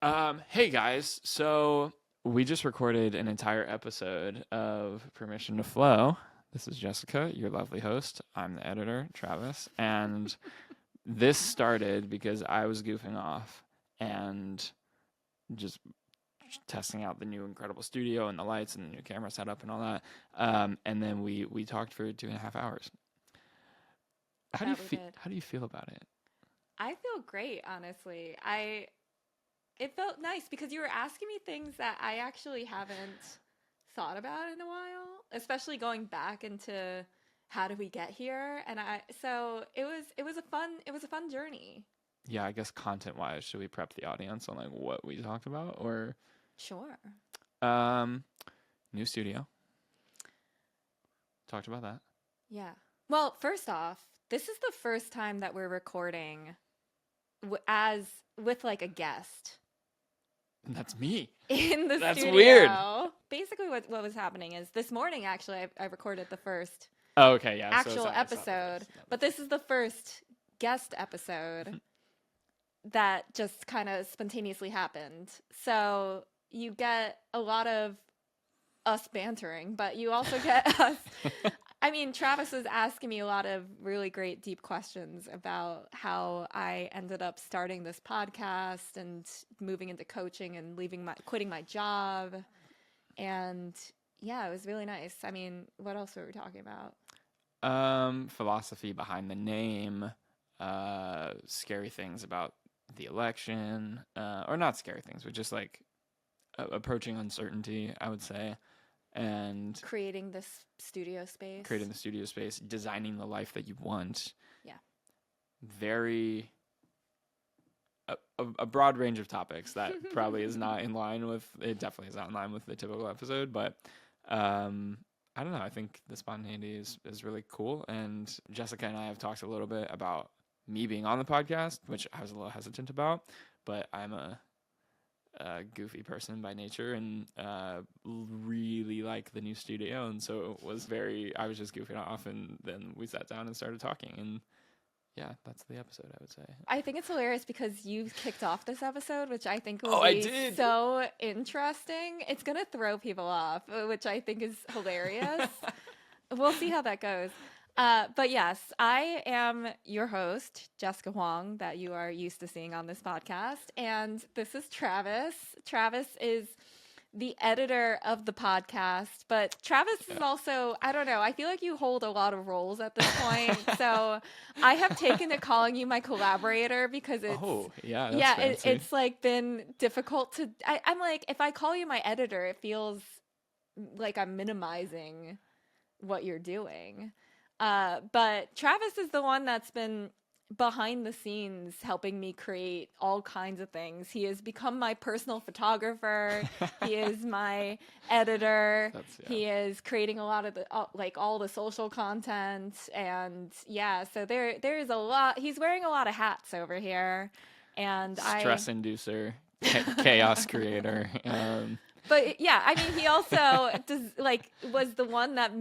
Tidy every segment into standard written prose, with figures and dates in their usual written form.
Hey guys, so we just recorded an entire episode of Permission to Flow. This is Jessica, your lovely host. I'm the editor, Travis, and this started because I was goofing off and just testing out the new incredible studio and the lights and the new camera setup and all that. And then we talked for 2.5 hours. How do you That we feel? did. How do you feel about it? I feel great, honestly. It felt nice because you were asking me things that I actually haven't thought about in a while, especially going back into how did we get here? And I so it was a fun journey. Yeah, I guess content wise, should we prep the audience on like what we talked about or Sure. um new studio? Talked about that. Yeah. Well, first off, this is the first time that we're recording as with like a guest That's me. in the That's studio. weird. Basically, what was happening is this morning, actually, I recorded the first Oh, okay, yeah. So actual episode, but this is the first guest episode that just kind of spontaneously happened. So you get a lot of us bantering, but you also get us. I mean, Travis was asking me a lot of really great, deep questions about how I ended up starting this podcast and moving into coaching and quitting my job. And yeah, it was really nice. I mean, what else were we talking about? Philosophy behind the name, scary things about the election, or not scary things, but just like approaching uncertainty, I would say, and Creating this studio space. creating the studio space, designing the life that you want. Yeah. Very a broad range of topics that probably is not in line with it. Definitely is not in line with the typical episode, but I don't know. I think the spontaneity is really cool. And Jessica and I have talked a little bit about me being on the podcast, which I was a little hesitant about, but I'm a goofy person by nature and really like the new studio. And so I was just goofing off, and then we sat down and started talking. And yeah, that's the episode, I would say. I think it's hilarious because you kicked off this episode, which I think Oh, will I be did. so interesting. It's going to throw people off, which I think is hilarious. We'll see how that goes. But yes, I am your host, Jessica Huang, that you are used to seeing on this podcast. And this is Travis. Travis is the editor of the podcast, but Travis is also, I don't know, I feel like you hold a lot of roles at this point. So I have taken to calling you my collaborator because it's like been difficult to, I'm like, if I call you my editor, it feels like I'm minimizing what you're doing. But Travis is the one that's been behind the scenes helping me create all kinds of things. He has become my personal photographer. He is my editor. He is creating a lot of the all the social content, and yeah, so there is a lot. He's wearing a lot of hats over here, and stress inducer, chaos creator. But yeah, I mean, he also was the one that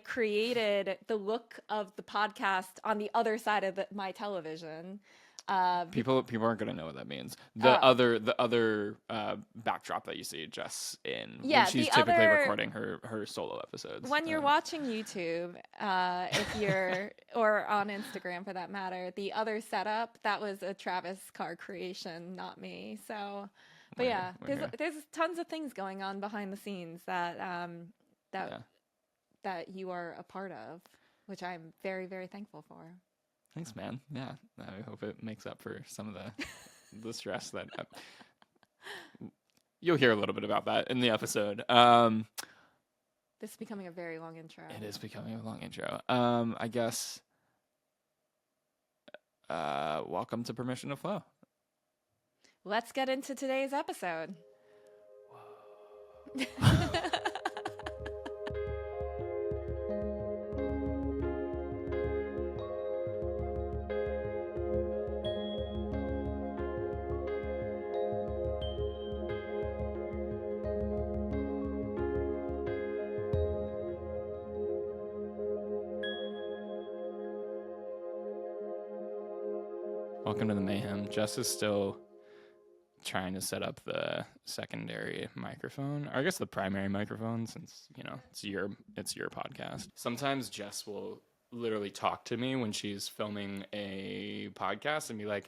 created the look of the podcast on the other side of my television. People aren't gonna know what that means. The other backdrop that you see Jess in when she's typically recording her solo episodes. When you're watching YouTube, if you're or on Instagram for that matter, the other setup that was a Travis Carr creation, not me. So. But yeah, there's tons of things going on behind the scenes that you are a part of, which I'm very, very thankful for. Thanks, man. Yeah, I hope it makes up for some of the stress that you'll hear a little bit about that in the episode. This is becoming a very long intro. It is becoming a long intro. I guess. Welcome to Permission to Flow. Let's get into today's episode. Welcome to the mayhem. Jess is still trying to set up the secondary microphone, or I guess the primary microphone, since it's your podcast. Sometimes Jess will literally talk to me when she's filming a podcast and be like,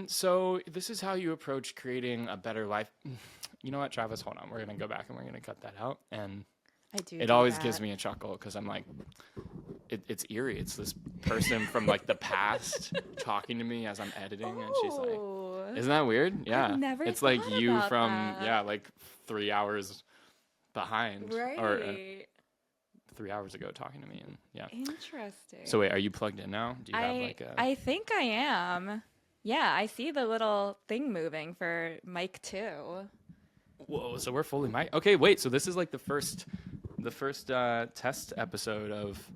so this is how you approach creating a better life. You know what, Travis, hold on, we're gonna go back and we're gonna cut that out. And it always gives me a chuckle because I'm like, it's eerie. It's this person from like the past talking to me as I'm editing, and she's like, isn't that weird? Yeah. I've never it's like thought you about from that. like 3 hours behind, Right. or 3 hours ago talking to me, and yeah. Interesting. So wait, are you plugged in now? Do you have like a? I think I am. Yeah, I see the little thing moving for mic 2. Whoa! So we're fully mic. Okay, wait. So this is like the first test episode of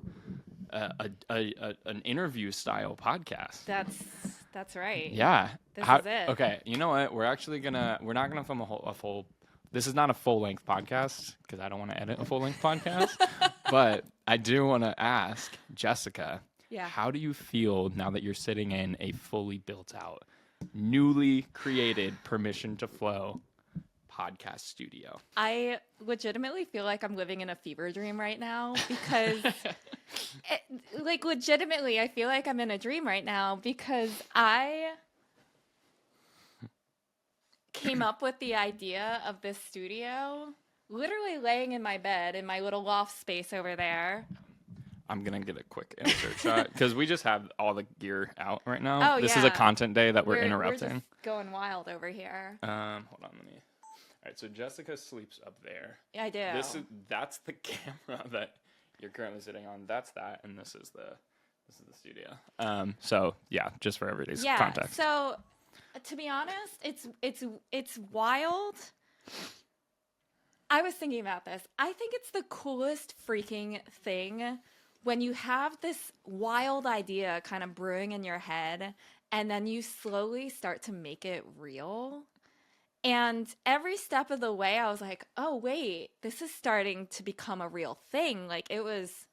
an interview style podcast. That's right. Yeah. This is it. Okay. You know what? We're not gonna film a full. This is not a full length podcast because I don't want to edit a full length podcast. But I do want to ask Jessica. Yeah. How do you feel now that you're sitting in a fully built out, newly created, permission to flow podcast studio? I legitimately feel like I'm living in a fever dream right now because legitimately I feel like I'm in a dream right now because I came up with the idea of this studio literally laying in my bed in my little loft space over there. I'm going to get a quick insert shot because we just have all the gear out right now. Oh, this is a content day that we're interrupting. We're just going wild over here. Hold on, let me. All right, so Jessica sleeps up there. Yeah, I do. That's the camera that you're currently sitting on. That's that, and this is the studio. So yeah, just for everybody's context. So to be honest, it's wild. I was thinking about this. I think it's the coolest freaking thing when you have this wild idea kind of brewing in your head and then you slowly start to make it real. And every step of the way, I was like, oh, wait, this is starting to become a real thing. Like, it was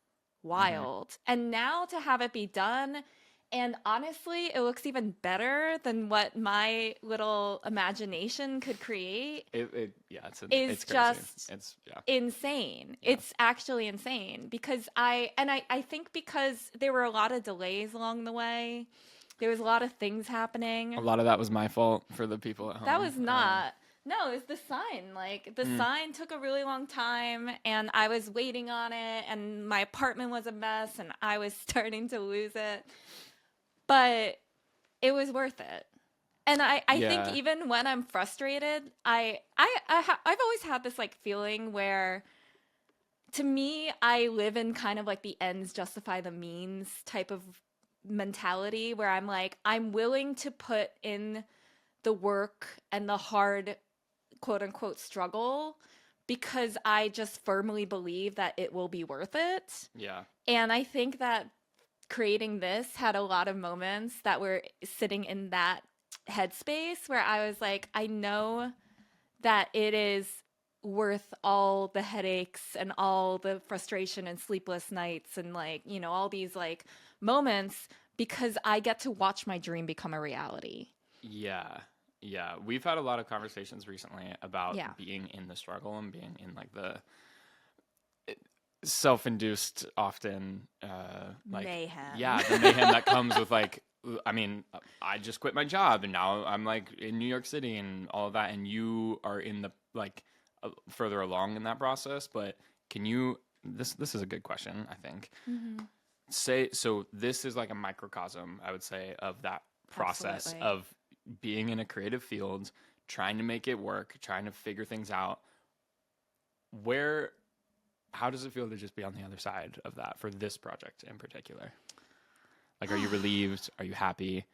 wild. Mm-hmm. And now to have it be done, and honestly, it looks even better than what my little imagination could create. It's just insane. Yeah. It's actually insane because I think because there were a lot of delays along the way. There was a lot of things happening. A lot of that was my fault for the people at home. That was not. No, it was the sign. Like, the sign took a really long time, and I was waiting on it, and my apartment was a mess, and I was starting to lose it. But it was worth it. And I think even when I'm frustrated, I've always had this, like, feeling where, to me, I live in kind of like the ends justify the means type of mentality where I'm like, I'm willing to put in the work and the hard quote unquote struggle because I just firmly believe that it will be worth it. Yeah. And I think that creating this had a lot of moments that were sitting in that headspace where I was like, I know that it is worth all the headaches and all the frustration and sleepless nights and, like, you know, all these, like, moments because I get to watch my dream become a reality. Yeah. Yeah. We've had a lot of conversations recently about being in the struggle and being in, like, the self-induced often like mayhem. Yeah, the mayhem that comes with, like, I mean, I just quit my job and now I'm, like, in New York City and all of that, and you are in the, like, further along in that process. But can you this is a good question, I think. Mm-hmm. So this is like a microcosm, I would say, of that process. Absolutely. Of being in a creative field, trying to make it work, trying to figure things out. How does it feel to just be on the other side of that for this project in particular? Like, are you relieved? Are you happy?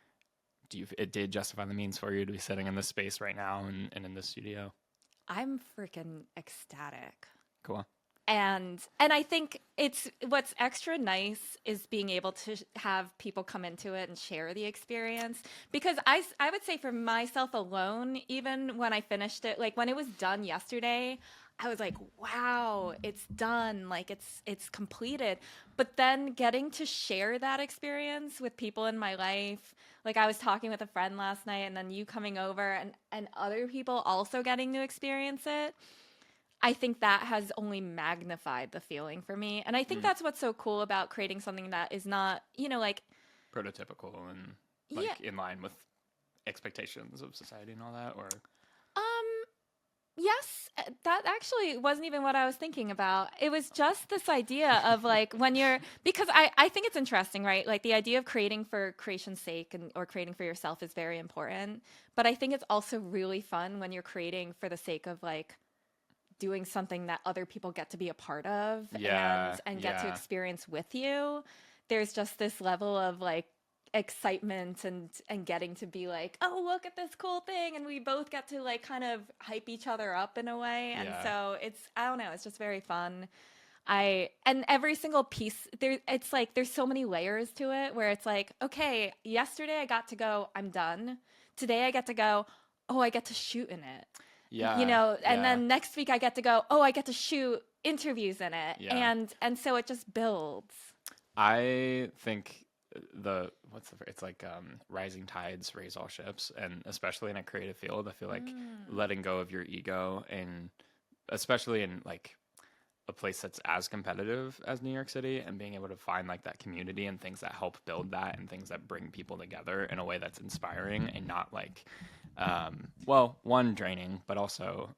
It did justify the means for you to be sitting in this space right now and in this studio? I'm freaking ecstatic. Cool. And I think what's extra nice is being able to have people come into it and share the experience. Because I would say for myself alone, even when I finished it, like when it was done yesterday, I was like, wow, it's done. Like it's completed. But then getting to share that experience with people in my life, like I was talking with a friend last night and then you coming over and other people also getting to experience it. I think that has only magnified the feeling for me. And I think that's what's so cool about creating something that is not, like prototypical and yeah. in line with expectations of society and all that, or Yes, that actually wasn't even what I was thinking about. It was just this idea of like when you're, because I think it's interesting, right? Like the idea of creating for creation's sake or creating for yourself is very important. But I think it's also really fun when you're creating for the sake of like doing something that other people get to be a part of and get to experience with you. There's just this level of like excitement and getting to be like, oh, look at this cool thing, and we both get to like kind of hype each other up in a way. And so I don't know, it's just very fun. And every single piece it's like there's so many layers to it where it's like, okay, yesterday I got to go, I'm done. Today I get to go, oh, I get to shoot in it. And then next week I get to go, oh, I get to shoot interviews in it. And so it just builds. I think it's like rising tides raise all ships, and especially in a creative field, I feel like letting go of your ego, and especially in like a place that's as competitive as New York City, and being able to find like that community and things that help build that and things that bring people together in a way that's inspiring and not like one, draining, but also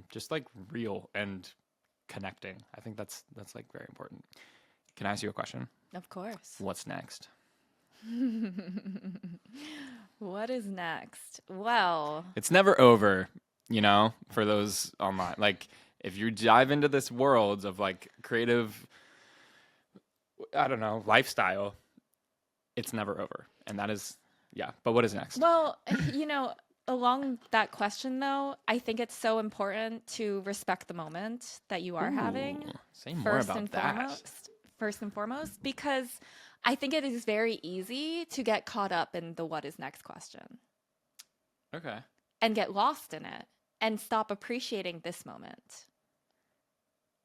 just like real and connecting. I think that's like very important. Can I ask you a question? Of course. What's next? What is next? Well, it's never over, for those online. Like if you dive into this world of like creative, I don't know, lifestyle, it's never over. And that is, but what is next? Well, along that question, though, I think it's so important to respect the moment that you are having. Say more about that. First and foremost, because I think it is very easy to get caught up in the what is next question. Okay. And get lost in it and stop appreciating this moment.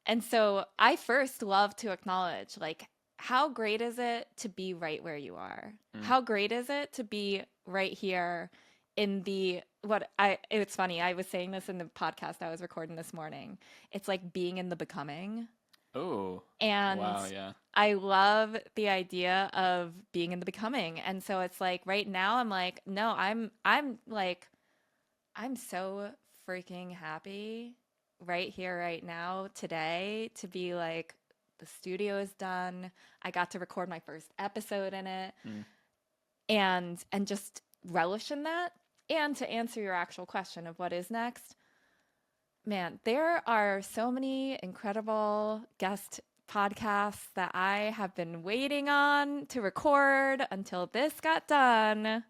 And so I first love to acknowledge, like, how great is it to be right where you are? How great is it to be right here it's funny, I was saying this in the podcast I was recording this morning. It's like being in the becoming. Oh. And wow, yeah. I love the idea of being in the becoming. And so it's like right now I'm like, no, I'm so freaking happy right here, right now, today, to be like, the studio is done. I got to record my first episode in it. And just relish in that. And to answer your actual question of what is next, man, there are so many incredible guest podcasts that I have been waiting on to record until this got done.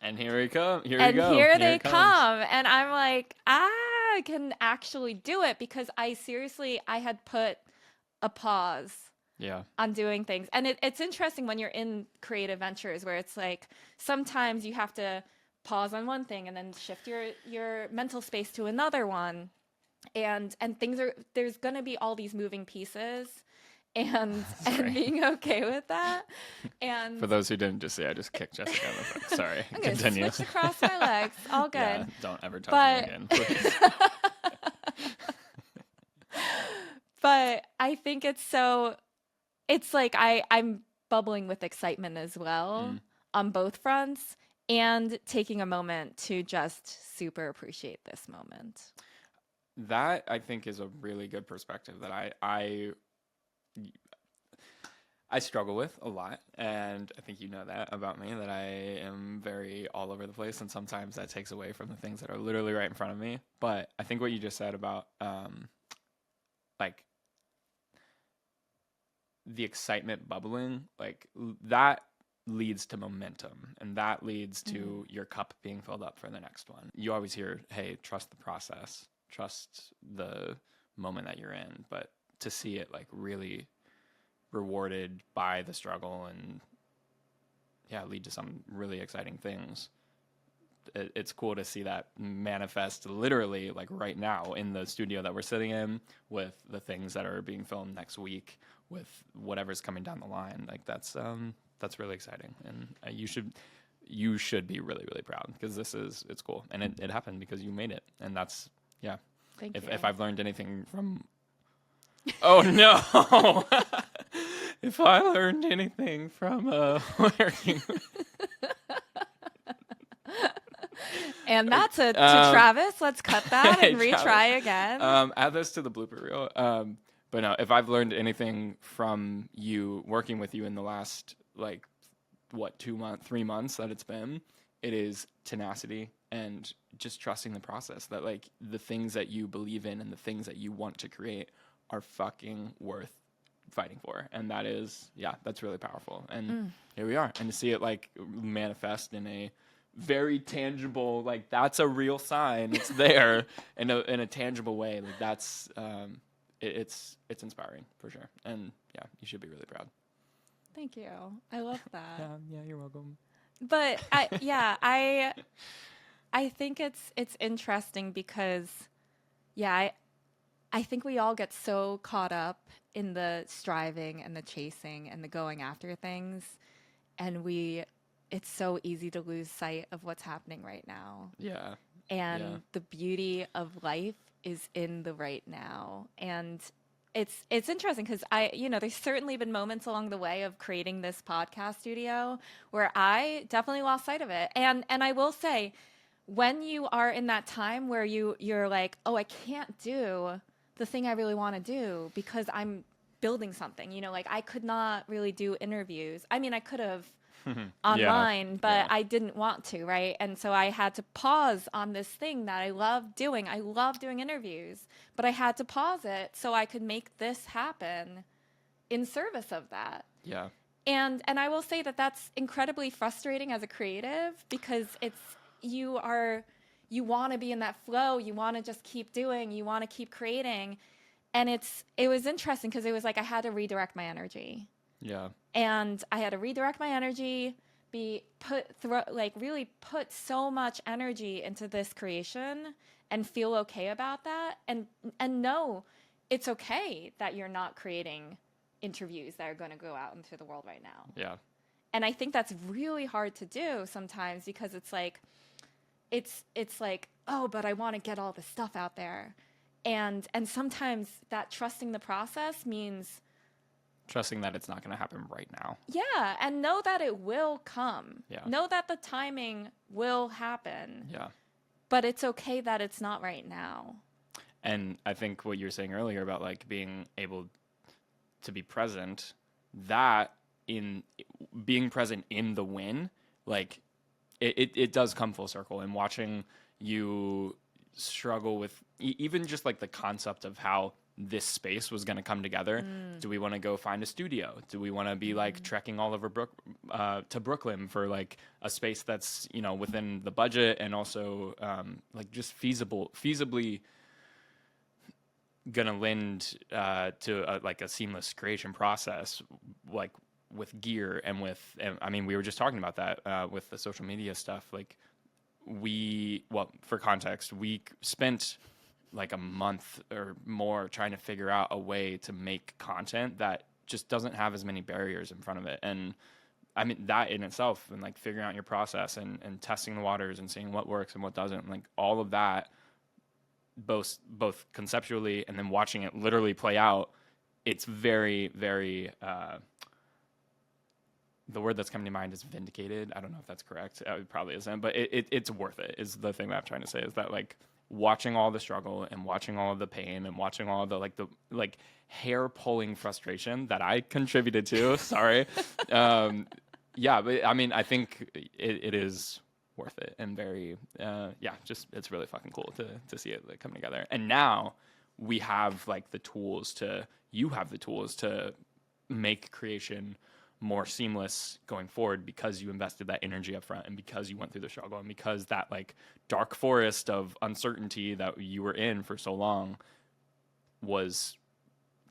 And here we come. Here they come. And I'm like, I can actually do it, because I had put a pause on doing things. And it's interesting when you're in creative ventures where it's like sometimes you have to pause on one thing and then shift your mental space to another one. And there's going to be all these moving pieces, and being okay with that. And for those who didn't just see, I just kicked Jessica in the foot. Sorry. I'm going to Continue. switch across my legs. All good. Yeah, don't ever touch me again, please. But I think it's like I'm bubbling with excitement as well on both fronts, and taking a moment to just super appreciate this moment. That, I think, is a really good perspective that I struggle with a lot, and I think you know that about me, that I am very all over the place, and sometimes that takes away from the things that are literally right in front of me. But I think what you just said about like the excitement bubbling, like that leads to momentum, and that leads to your cup being filled up for the next one. You always hear, hey, trust the process, trust the moment that you're in, but to see it like really rewarded by the struggle and lead to some really exciting things, it's cool to see that manifest literally like right now in the studio that we're sitting in, with the things that are being filmed next week, with whatever's coming down the line. Like that's really exciting, and you should be really, really proud, because it's cool, and it happened because you made it, and that's Thank you. If I've learned anything from oh no. If I learned anything from working And that's to Travis. Let's cut that and retry again. Add this to the blooper reel. But no, if I've learned anything from you, working with you in the last, like, 3 months that it's been, it is tenacity and just trusting the process, that, like, the things that you believe in and the things that you want to create are fucking worth fighting for. And that is, that's really powerful. And here we are. And to see it, like, manifest in a very tangible, like, that's a real sign, it's there in a tangible way, like, that's it's inspiring for sure. And you should be really proud. Thank you. I love that. Yeah, you're welcome. But I think it's interesting because I think we all get so caught up in the striving and the chasing and the going after things, and it's so easy to lose sight of what's happening right now. Yeah. And the beauty of life is in the right now. And it's interesting because there's certainly been moments along the way of creating this podcast studio where I definitely lost sight of it. And I will say, when you are in that time where you're like, oh, I can't do the thing I really want to do because I'm building something, like I could not really do interviews. I mean, I could have online, but I didn't want to, right? And so I had to pause on this thing that I love doing. I love doing interviews, but I had to pause it so I could make this happen in service of that. Yeah. And I will say that that's incredibly frustrating as a creative, because you want to be in that flow, you want to just keep doing, you want to keep creating. And it was interesting because it was like I had to redirect my energy. Yeah. And I had to redirect my energy, really put so much energy into this creation and feel okay about that. And know it's okay that you're not creating interviews that are going to go out into the world right now. Yeah. And I think that's really hard to do sometimes, because it's like, oh, but I want to get all the stuff out there. And sometimes that trusting the process means trusting that it's not going to happen right now. Yeah, and know that it will come. Yeah. Know that the timing will happen. Yeah. But it's okay that it's not right now. And I think what you were saying earlier about, like, being able to be present, that in being present in the win, like, it does come full circle. And watching you struggle with even just, like, the concept of how this space was going to come together. Do we want to go find a studio? Do we want to be like trekking all over to Brooklyn for, like, a space that's, within the budget, and also like just feasibly gonna lend to like a seamless creation process, like with gear and I mean, we were just talking about that with the social media stuff. Like, for context, we spent like a month or more trying to figure out a way to make content that just doesn't have as many barriers in front of it. And I mean, that in itself, and like figuring out your process and testing the waters and seeing what works and what doesn't, like all of that, both conceptually and then watching it literally play out, it's very, very, the word that's coming to mind is vindicated. I don't know if that's correct. It probably isn't, but it's worth it, is the thing that I'm trying to say, is that, like, watching all the struggle and watching all of the pain and watching all of the hair pulling frustration that I contributed to. Sorry. Yeah, but I mean, I think it is worth it, and very, just, it's really fucking cool to see it, like, come together. And now we have, like, you have the tools to make creation more seamless going forward, because you invested that energy up front, and because you went through the struggle, and because that, like, dark forest of uncertainty that you were in for so long was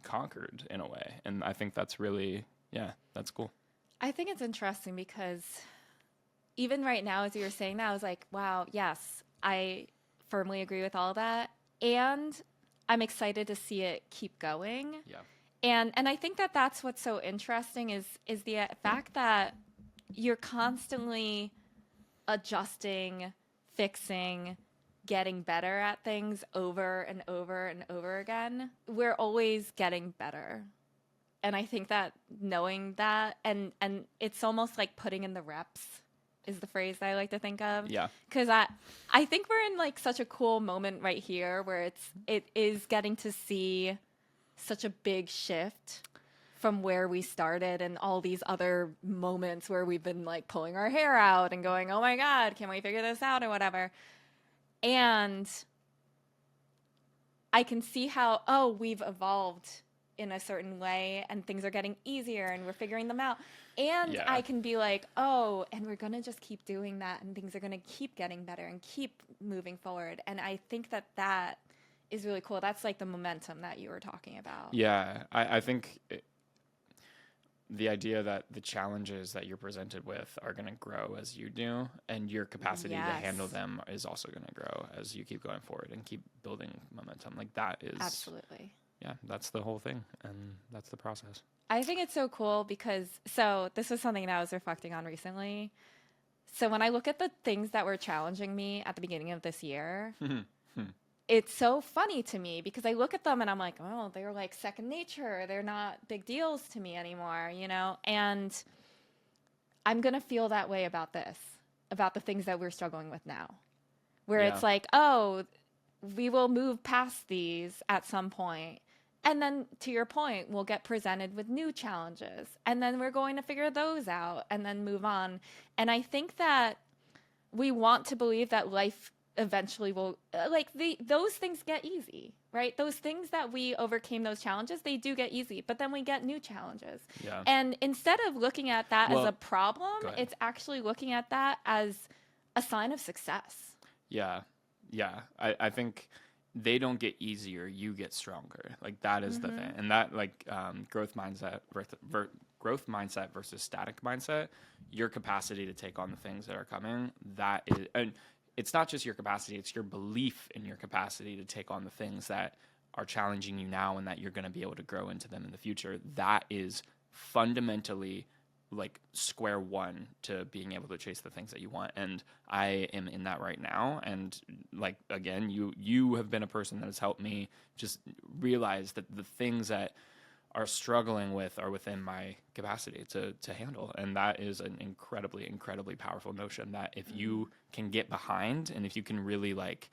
conquered in a way. And I think that's really, that's cool. I think it's interesting because even right now, as you were saying that, I was like, wow, yes, I firmly agree with all that. And I'm excited to see it keep going. Yeah. And I think that that's what's so interesting is the fact that you're constantly adjusting, fixing, getting better at things over and over and over again. We're always getting better. And I think that knowing that and it's almost like putting in the reps is the phrase that I like to think of. Yeah. Because I think we're in like such a cool moment right here where it is getting to see such a big shift from where we started and all these other moments where we've been like pulling our hair out and going, oh my God, can we figure this out or whatever. And I can see how, oh, we've evolved in a certain way and things are getting easier and we're figuring them out. And I can be like, oh, and we're going to just keep doing that and things are going to keep getting better and keep moving forward. And I think that that is really cool. That's like the momentum that you were talking about. Yeah. I think the idea that the challenges that you're presented with are going to grow as you do, and your capacity to handle them is also going to grow as you keep going forward and keep building momentum. Like that is absolutely. Yeah, that's the whole thing, and that's the process. I think it's so cool because, so this was something that I was reflecting on recently. So when I look at the things that were challenging me at the beginning of this year, it's so funny to me because I look at them and I'm like, oh, they're like second nature. They're not big deals to me anymore, you know? And I'm going to feel that way about this, about the things that we're struggling with now, where it's like, oh, we will move past these at some point. And then to your point, we'll get presented with new challenges and then we're going to figure those out and then move on. And I think that we want to believe that life eventually will, like those things get easy, right? Those things that we overcame, those challenges, they do get easy, but then we get new challenges. Yeah. And instead of looking at that as a problem, it's actually looking at that as a sign of success. Yeah. Yeah. I think they don't get easier, you get stronger. Like that is the thing. And that like growth mindset versus static mindset, your capacity to take on the things that are coming, that is, and it's not just your capacity, it's your belief in your capacity to take on the things that are challenging you now and that you're going to be able to grow into them in the future. That is fundamentally like square one to being able to chase the things that you want. And I am in that right now. And like, again, you have been a person that has helped me just realize that the things that are struggling with are within my capacity to handle. And that is an incredibly, incredibly powerful notion that if you can get behind and if you can really like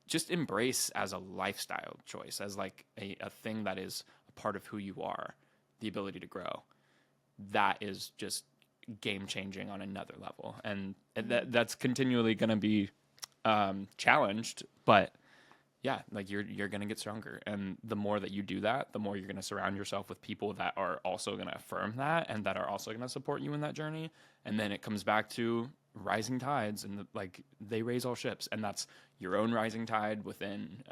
just embrace as a lifestyle choice, as like a thing that is a part of who you are, the ability to grow, that is just game changing on another level. And that's continually going to be challenged, but yeah, like you're going to get stronger. And the more that you do that, the more you're going to surround yourself with people that are also going to affirm that and that are also going to support you in that journey. And then it comes back to rising tides, and like they raise all ships, and that's your own rising tide within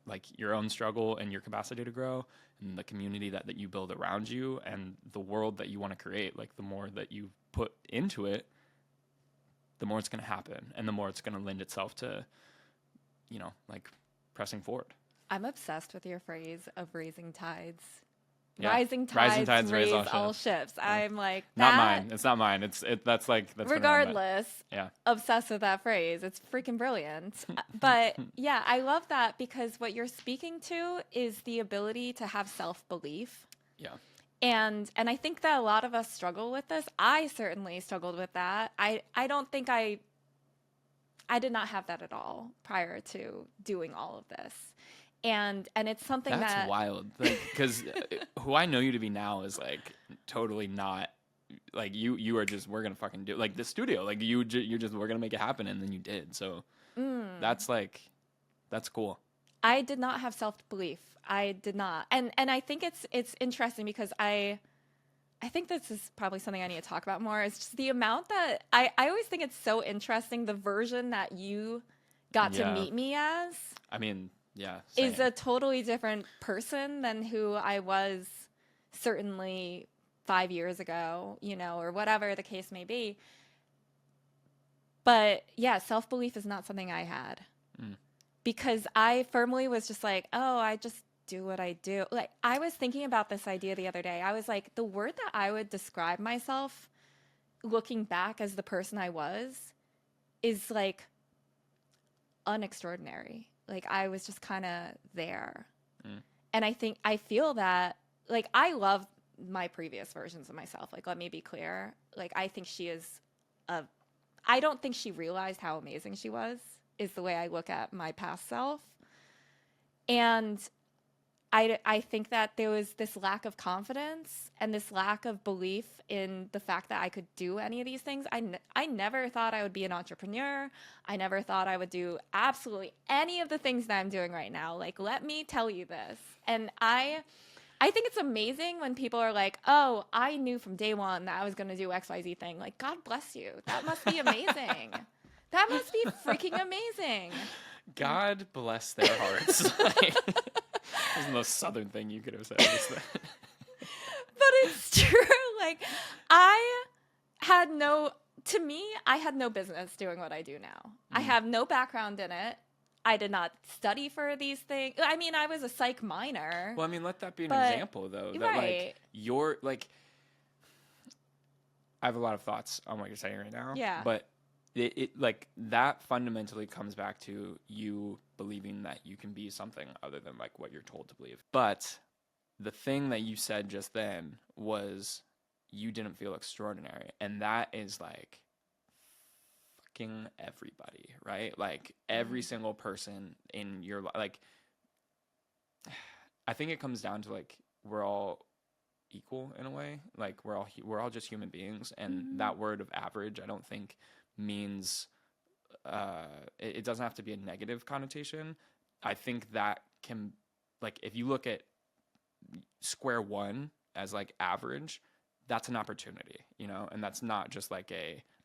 like your own struggle and your capacity to grow, and the community that you build around you, and the world that you want to create. Like the more that you put into it, the more it's going to happen, and the more it's going to lend itself to, you know, like pressing forward. I'm obsessed with your phrase of raising tides. Yeah. Rising tides raise all ships. Yeah. I'm like, not mine. It's not mine. That's regardless. Yeah. Obsessed with that phrase. It's freaking brilliant. But yeah, I love that because what you're speaking to is the ability to have self-belief. Yeah. And I think that a lot of us struggle with this. I certainly struggled with that. I don't think I did not have that at all prior to doing all of this. And it's something that's wild, because who I know you to be now is like totally not like you are just, we're gonna fucking do like the studio, like you're just we're gonna make it happen, and then you did. So that's cool. I did not have self-belief. I did not, and I think it's interesting because I think this is probably something I need to talk about more. Is just the amount that I always think it's so interesting, the version that you got to meet me as. I mean. Yeah, is a totally different person than who I was certainly 5 years ago, you know, or whatever the case may be. But yeah, self-belief is not something I had. Because I firmly was just like, oh, I just do what I do. Like, I was thinking about this idea the other day. I was like, the word that I would describe myself looking back as the person I was is like unextraordinary. Like, I was just kind of there. And I feel that, like, I love my previous versions of myself. Like, let me be clear. Like, I think I don't think she realized how amazing she was, is the way I look at my past self. And I think that there was this lack of confidence and this lack of belief in the fact that I could do any of these things. I never thought I would be an entrepreneur. I never thought I would do absolutely any of the things that I'm doing right now. Like, let me tell you this. And I think it's amazing when people are like, oh, I knew from day one that I was going to do XYZ thing. Like, God bless you. That must be amazing. That must be freaking amazing. God bless their hearts. Like, that was the most Southern thing you could have said. But it's true. Like, I had no business doing what I do now. I have no background in it. I did not study for these things. I mean, I was a psych minor. Well, I mean, let that be an example, though. That, right. like, you're, like, I have a lot of thoughts on what you're saying right now. Yeah. But it like, that fundamentally comes back to you believing that you can be something other than, like, what you're told to believe. But the thing that you said just then was you didn't feel extraordinary. And that is, like, fucking everybody, right? Like, every single person in your life. Like, I think it comes down to, like, we're all equal in a way. Like, we're all just human beings. And that word of average, I don't think means it doesn't have to be a negative connotation. I think that can, like, if you look at square one as, like, average, that's an opportunity, you know? And that's not just like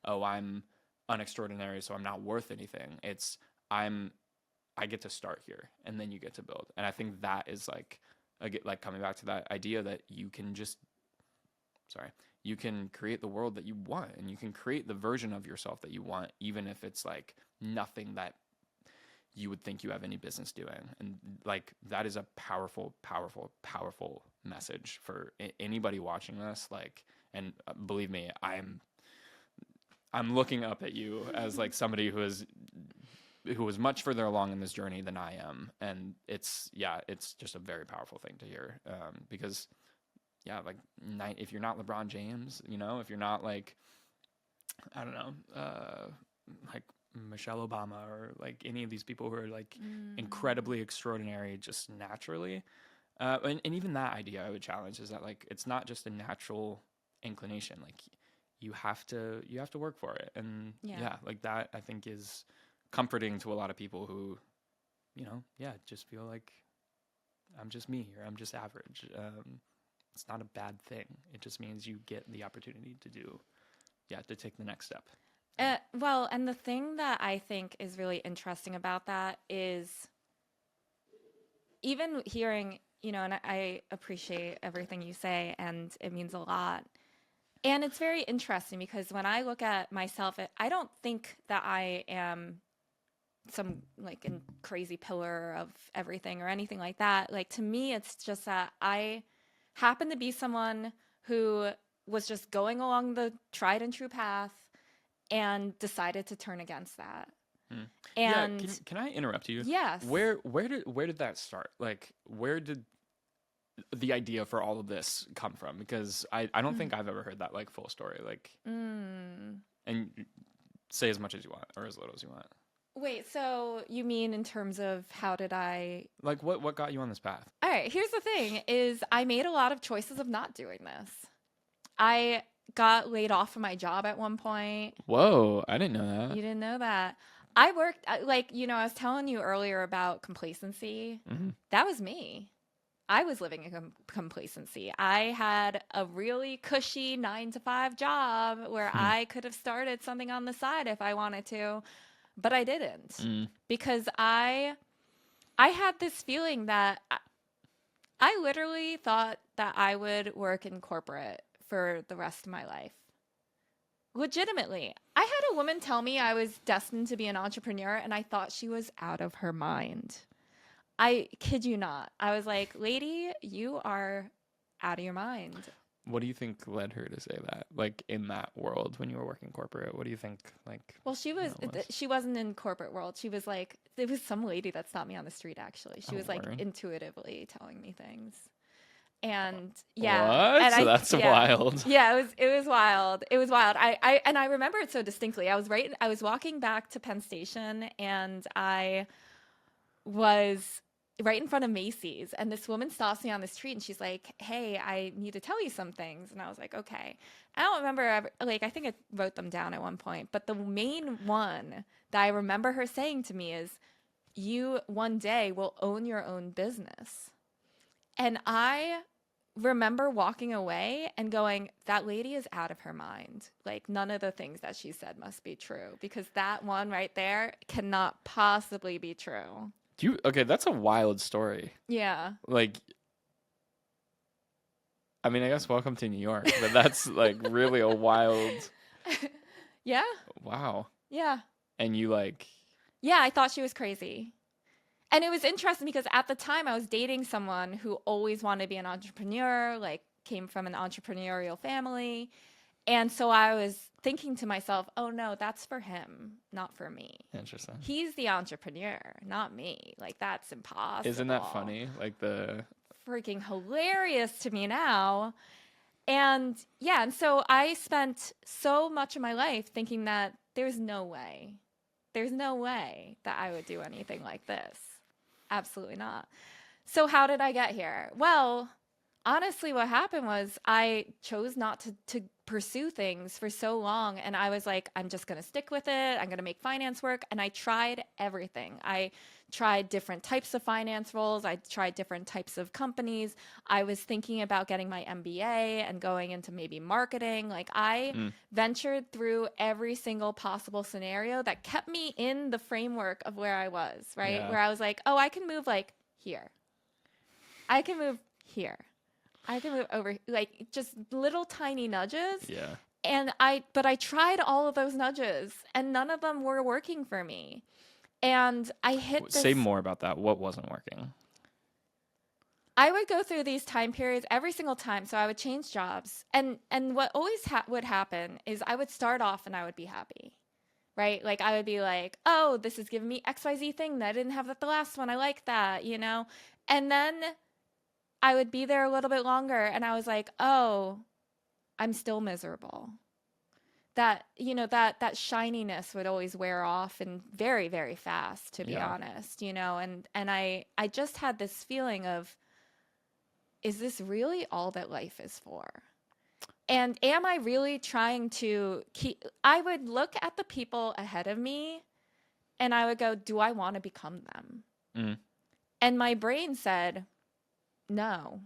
I'm unextraordinary, so I'm not worth anything. It's I get to start here, and then you get to build. And I think that is like coming back to that idea that you can create the world that you want, and you can create the version of yourself that you want, even if it's like nothing that you would think you have any business doing. And, like, that is a powerful, powerful, powerful message for anybody watching this. Like, and believe me, I'm looking up at you as, like, somebody who was much further along in this journey than I am. And it's just a very powerful thing to hear. Because like, if you're not LeBron James, you know, if you're not, like, I don't know, like Michelle Obama, or like any of these people who are, like, incredibly extraordinary just naturally. And even that idea I would challenge is that, like, it's not just a natural inclination. Like, you have to work for it. And like, that I think is comforting to a lot of people who, you know, just feel like I'm just me, or I'm just average. It's not a bad thing. It just means you get the opportunity to take the next step. Well, and the thing that I think is really interesting about that is, even hearing, you know, and I appreciate everything you say, and it means a lot. And it's very interesting because when I look at myself, I don't think that I am some, like, crazy pillar of everything or anything like that. Like, to me, it's just that I happen to be someone who was just going along the tried and true path and decided to turn against that. And can I interrupt you? Yes. Where did that start? Like, where did the idea for all of this come from? Because I don't think I've ever heard that, like, full story. Like, and say as much as you want, or as little as you want. Wait, so you mean in terms of how did I... Like, what got you on this path? All right, here's the thing, is I made a lot of choices of not doing this. I got laid off from my job at one point. Whoa, I didn't know that. You didn't know that. I worked, like, you know, I was telling you earlier about complacency. That was me. I was living in complacency. I had a really cushy 9-to-5 job where I could have started something on the side if I wanted to. But I didn't, because I had this feeling that I literally thought that I would work in corporate for the rest of my life. Legitimately. I had a woman tell me I was destined to be an entrepreneur, and I thought she was out of her mind. I kid you not. I was like, lady, you are out of your mind. What do you think led her to say that? Like in that world when you were working corporate, what do you think Well, she wasn't in corporate world. She was like, it was some lady that stopped me on the street actually. She was like word? intuitively telling me things. And What? So that's wild. Yeah, it was wild. It was wild. I remember it so distinctly. I was walking back to Penn Station, and I was right in front of Macy's, and this woman stops me on the street, and she's like, "Hey, I need to tell you some things." And I was like, "Okay." I don't remember I think I wrote them down at one point, but the main one that I remember her saying to me is, "You one day will own your own business." And I remember walking away and going, that lady is out of her mind. Like, none of the things that she said must be true, because that one right there cannot possibly be true. Okay, that's a wild story. Yeah. Like, I mean, I guess welcome to New York, but that's like really a wild. Yeah. Wow. Yeah. And you Yeah, I thought she was crazy. And it was interesting because at the time I was dating someone who always wanted to be an entrepreneur, like came from an entrepreneurial family. And so I was thinking to myself, oh no, that's for him, not for me. Interesting. He's the entrepreneur, not me. Like, that's impossible. Isn't that funny? Like freaking hilarious to me now. And yeah, and so I spent so much of my life thinking that there's no way that I would do anything like this. Absolutely not. So how did I get here? Well, honestly, what happened was I chose not to pursue things for so long. And I was like, I'm just going to stick with it. I'm going to make finance work. And I tried everything. I tried different types of finance roles. I tried different types of companies. I was thinking about getting my MBA and going into maybe marketing. Like, I ventured through every single possible scenario that kept me in the framework of where I was, right? Yeah. Where I was like, oh, I can move like here. I can move here. I can move over, like, just little tiny nudges. Yeah. But I tried all of those nudges, and none of them were working for me. And I hit this. Say more about that. What wasn't working? I would go through these time periods every single time. So I would change jobs. And what always would happen is I would start off and I would be happy, right? Like, I would be like, oh, this is giving me XYZ thing that I didn't have at the last one. I like that, you know? And then I would be there a little bit longer, and I was like, oh, I'm still miserable. That, you know, that shininess would always wear off, and very, very fast, to be honest, you know? And I just had this feeling of, is this really all that life is for? And am I really trying to I would look at the people ahead of me, and I would go, do I want to become them? Mm. And my brain said, no,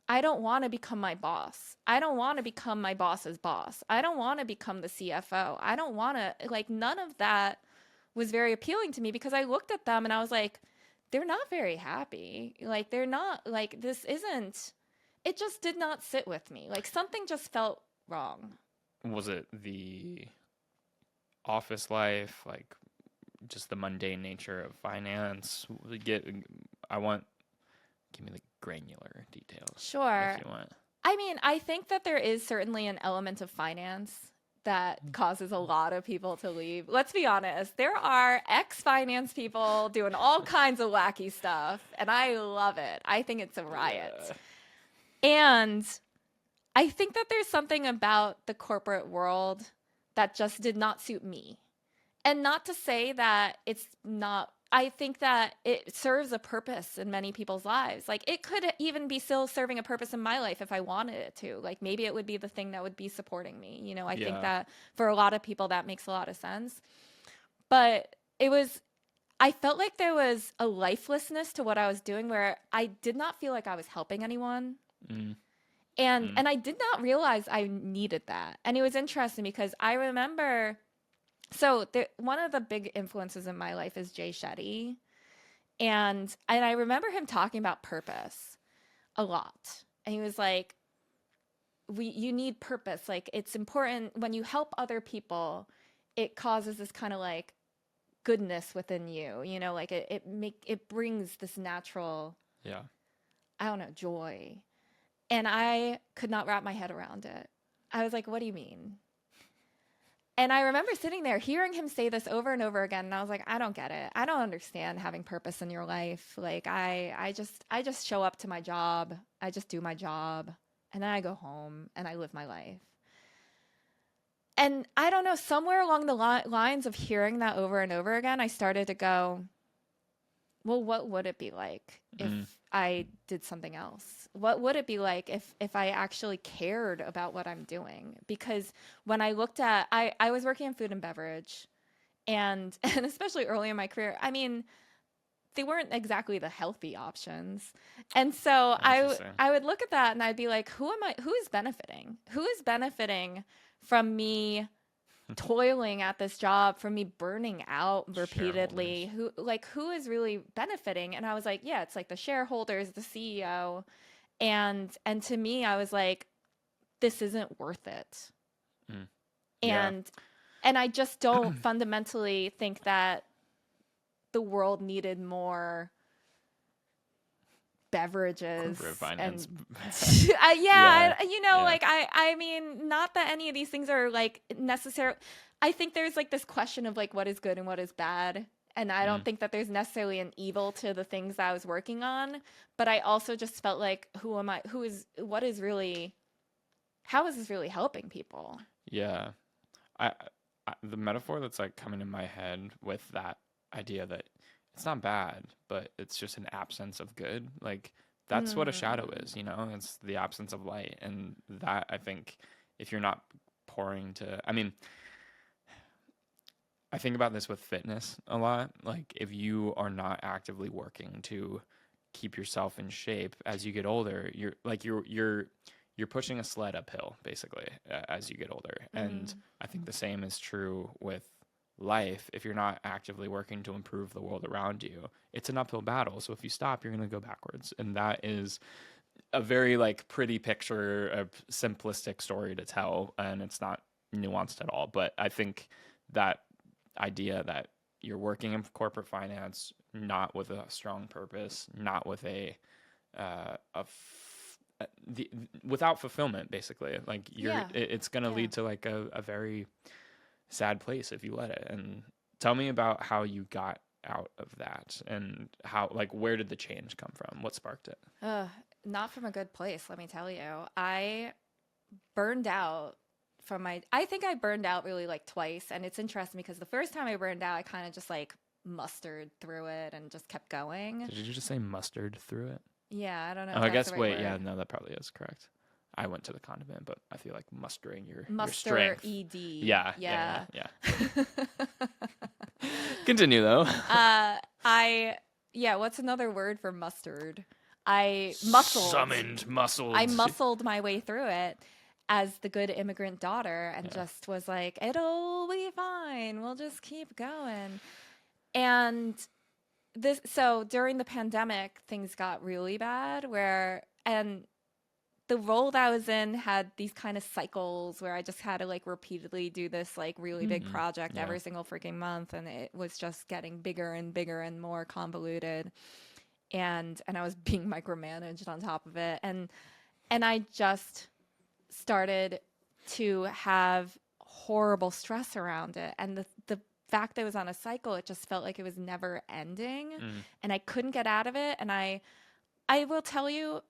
I don't want to become my boss. I don't want to become my boss's boss. I don't want to become the CFO. I don't want to, like, none of that was very appealing to me, because I looked at them and I was like, they're not very happy. Like, they're not, like, it just did not sit with me. Like, something just felt wrong. Was it the office life, like just the mundane nature of finance? Give me the granular details. Sure. If you want. I mean, I think that there is certainly an element of finance that causes a lot of people to leave. Let's be honest. There are ex-finance people doing all kinds of wacky stuff, and I love it. I think it's a riot. Yeah. And I think that there's something about the corporate world that just did not suit me. And not to say that it's not, I think that it serves a purpose in many people's lives. Like, it could even be still serving a purpose in my life if I wanted it to. Like, maybe it would be the thing that would be supporting me. You know, I think that for a lot of people that makes a lot of sense. But I felt like there was a lifelessness to what I was doing, where I did not feel like I was helping anyone. And I did not realize I needed that. And it was interesting because I remember, one of the big influences in my life is Jay Shetty. And I remember him talking about purpose a lot. And he was like, you need purpose. Like, it's important when you help other people, it causes this kind of like goodness within you, you know, like it brings this natural, Yeah. I don't know, joy. And I could not wrap my head around it. I was like, what do you mean? And I remember sitting there hearing him say this over and over again, and I was like, I don't get it. I don't understand having purpose in your life. Like, I just show up to my job. I just do my job, and then I go home and I live my life. And I don't know, somewhere along the lines of hearing that over and over again, I started to go, well, what would it be like if I did something else? What would it be like if I actually cared about what I'm doing? Because when I looked at, I was working in food and beverage, and especially early in my career, I mean, they weren't exactly the healthy options. And so I would look at that and I'd be like, who is benefiting? Who is benefiting from me toiling at this job, from me burning out repeatedly? Who is really benefiting? And I was like, yeah, it's like the shareholders, the CEO. And to me, I was like, this isn't worth it. Yeah. And I just don't fundamentally think that the world needed more beverages corporate finance. Like I mean, not that any of these things are like necessary. I think there's like this question of like what is good and what is bad, and I don't think that there's necessarily an evil to the things that I was working on, but I also just felt like, how is this really helping people? Yeah. I the metaphor that's like coming in my head with that idea that it's not bad, but it's just an absence of good. Like, that's what a shadow is, you know? It's the absence of light. And that, I think, if you're not pouring to, I mean, I think about this with fitness a lot. Like, if you are not actively working to keep yourself in shape as you get older, you're pushing a sled uphill, basically, as you get older. And I think the same is true with life. If you're not actively working to improve the world around you, it's an uphill battle. So if you stop, you're going to go backwards. And that is a very like pretty picture, a simplistic story to tell, and it's not nuanced at all. But I think that idea that you're working in corporate finance, not with a strong purpose, not with without fulfillment, basically, like it's going to lead to like a very sad place if you let it. And tell me about how you got out of that, and how, like, where did the change come from? What sparked it? Not from a good place, let me tell you. I burned out I think I burned out really like twice, and it's interesting because the first time I burned out, I kind of just like mustered through it and just kept going. Did you just say mustard through it? Yeah, I don't know. Oh, I guess wait, yeah, no, that probably is correct. I went to the condiment, but I feel like mustering your strength. ED. Yeah. Continue though. What's another word for mustard? I muscled my way through it as the good immigrant daughter, and just was like, it'll be fine. We'll just keep going. And so during the pandemic, things got really bad and the role that I was in had these kind of cycles where I just had to like repeatedly do this like really big project every single freaking month, and it was just getting bigger and bigger and more convoluted, and I was being micromanaged on top of it, and I just started to have horrible stress around it, and the fact that it was on a cycle, it just felt like it was never ending, and I couldn't get out of it. And I will tell you,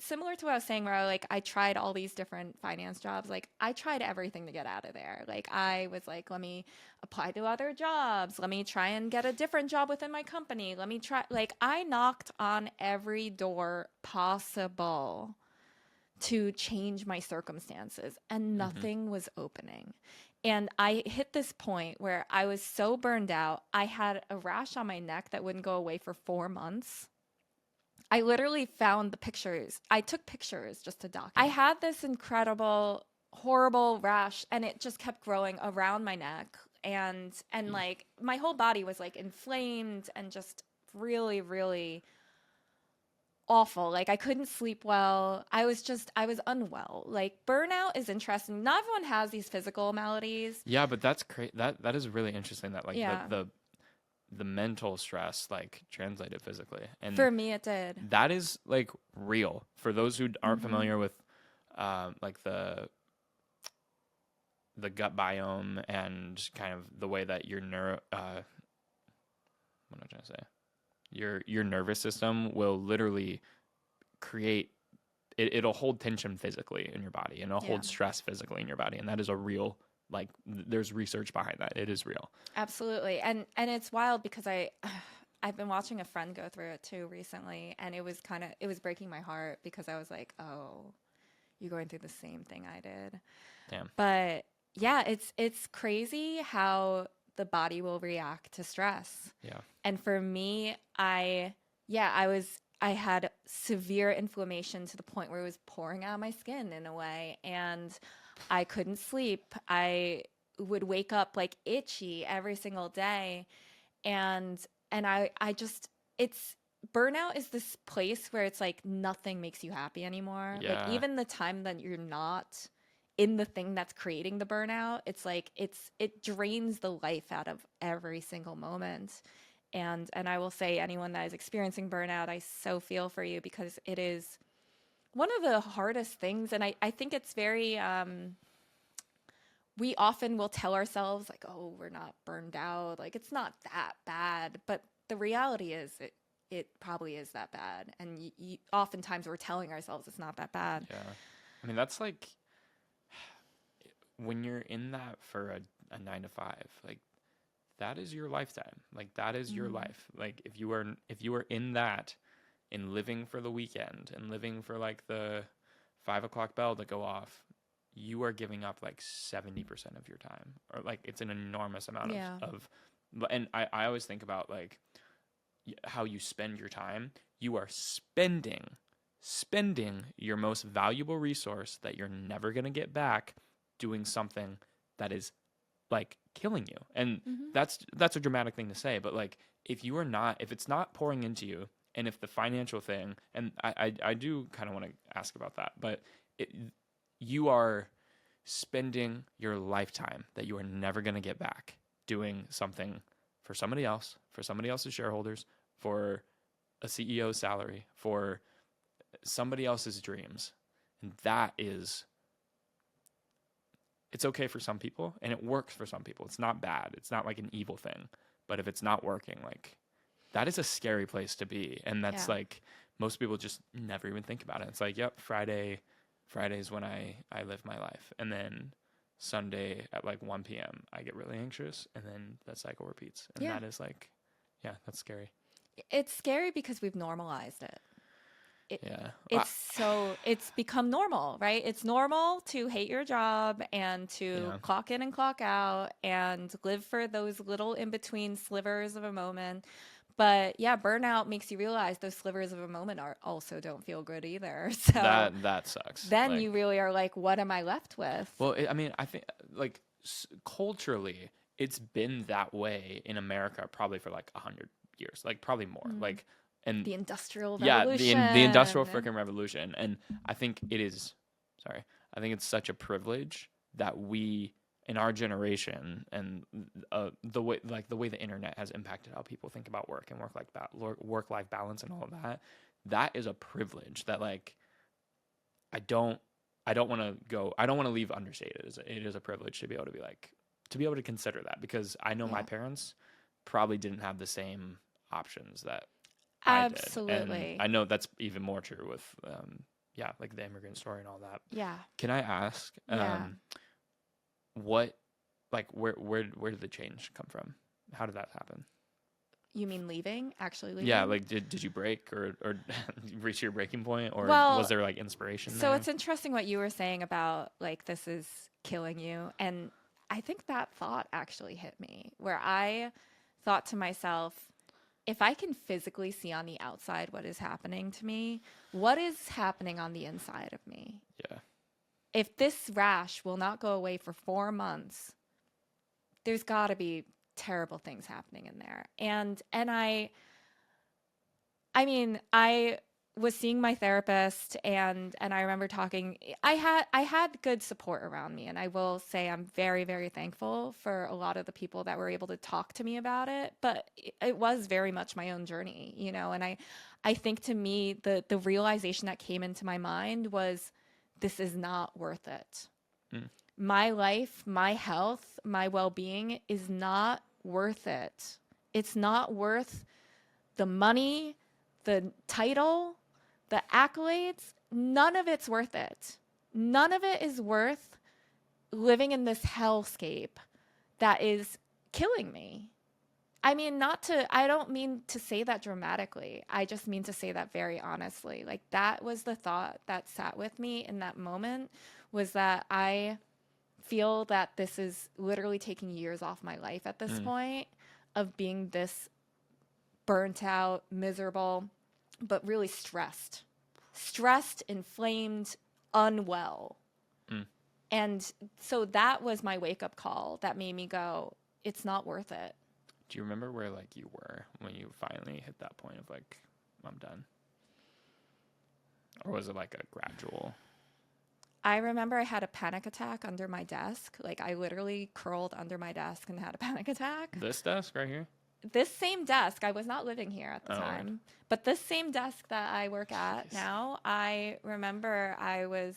similar to what I was saying, where I tried all these different finance jobs. Like, I tried everything to get out of there. Like, I was like, let me apply to other jobs. Let me try and get a different job within my company. Let me try. Like, I knocked on every door possible to change my circumstances, and nothing was opening. And I hit this point where I was so burned out. I had a rash on my neck that wouldn't go away for 4 months. I literally found the pictures. I took pictures just to document. I had this incredible, horrible rash, and it just kept growing around my neck. And like my whole body was like inflamed and just really, really awful. Like I couldn't sleep well. I was unwell. Like burnout is interesting. Not everyone has these physical maladies. Yeah, but that's that is really interesting that like Yeah. the mental stress like translated physically. And For me, it did. that is like real. For those who aren't Mm-hmm. familiar with like the gut biome and kind of the way that your what am I trying to say? Your nervous system will literally create it'll hold tension physically in your body, and it'll Yeah. hold stress physically in your body, and that is a real like there's research behind that. It is real. Absolutely. And it's wild because I've been watching a friend go through it too recently, and it was breaking my heart because I was like, "Oh, you're going through the same thing I did." Damn. But yeah, it's crazy how the body will react to stress. Yeah. And for me, I had severe inflammation to the point where it was pouring out of my skin in a way, and I couldn't sleep. I would wake up like itchy every single day, and I just it's burnout is this place where it's like nothing makes you happy anymore. Like Yeah. even the time that you're not in the thing that's creating the burnout, it's like it drains the life out of every single moment. And I will say anyone that is experiencing burnout, I so feel for you because it is one of the hardest things. And I think it's very we often will tell ourselves like, oh, we're not burned out, like it's not that bad, but the reality is it probably is that bad, and oftentimes we're telling ourselves it's not that bad. Yeah. I mean, that's like when you're in that for a 9 to 5, like that is your lifetime. Like that is your life. Like if you are in that and living for the weekend and living for like the 5 o'clock bell to go off, you are giving up like 70% of your time, or like it's an enormous amount Yeah. of and I always think about like how you spend your time. You are spending your most valuable resource that you're never going to get back doing something that is like killing you. And that's a dramatic thing to say, but like if it's not pouring into you, and if the financial thing, and I do kind of want to ask about that, but you are spending your lifetime that you are never going to get back doing something for somebody else, for somebody else's shareholders, for a CEO's salary, for somebody else's dreams. And that is, it's okay for some people and it works for some people. It's not bad. It's not like an evil thing. But if it's not working, like that is a scary place to be. And that's like most people just never even think about it. It's like, yep, Friday's when I live my life. And then Sunday at like 1 p.m. I get really anxious, and then that cycle repeats. And that is like, yeah, that's scary. It's scary because we've normalized it. Yeah. It's become normal, right? It's normal to hate your job and to clock in and clock out and live for those little in-between slivers of a moment. But yeah, burnout makes you realize those slivers of a moment also don't feel good either. So that sucks. Then like, you really are like, what am I left with? Well, I mean, I think like culturally, it's been that way in America probably for like 100 years, like probably more. Like, and the Industrial Revolution. the Industrial freaking Revolution. And I think it's such a privilege that we in our generation, and the way the internet has impacted how people think about work and work-life balance and all of that, that is a privilege that like I don't want to leave understated. It is a privilege to be able to consider that, because I know my parents probably didn't have the same options that I did. Absolutely. And I know that's even more true with like the immigrant story and all that. Yeah. Can I ask what, like, where did the change come from? How did that happen? You mean actually leaving? Yeah, like did you break or reach your breaking point, or Well, was there like inspiration So there? it's interesting what you were saying about like this is killing you, and I think that thought actually hit me, where I thought to myself, if I can physically see on the outside what is happening to me, what is happening on the inside of me? Yeah. If this rash will not go away for 4 months, there's got to be terrible things happening in there. And I was seeing my therapist, and I remember talking. I had good support around me, and I will say I'm very, very thankful for a lot of the people that were able to talk to me about it. But it was very much my own journey, and I think to me the realization that came into my mind was, this is not worth it. Mm. My life, my health, my well-being is not worth it. It's not worth the money, the title, the accolades. None of it's worth it. None of it is worth living in this hellscape that is killing me. I mean, I don't mean to say that dramatically. I just mean to say that very honestly. Like, that was the thought that sat with me in that moment, was that I feel that this is literally taking years off my life at this point, of being this burnt out, miserable, but really stressed, inflamed, unwell. And so that was my wake-up call that made me go, it's not worth it. Do you remember where like you were when you finally hit that point of like, I'm done? Or was it like a gradual? I remember I had a panic attack under my desk. Like, I literally curled under my desk and had a panic attack. This desk right here? This same desk, I was not living here at the time, right. but this same desk that I work at now, I remember I was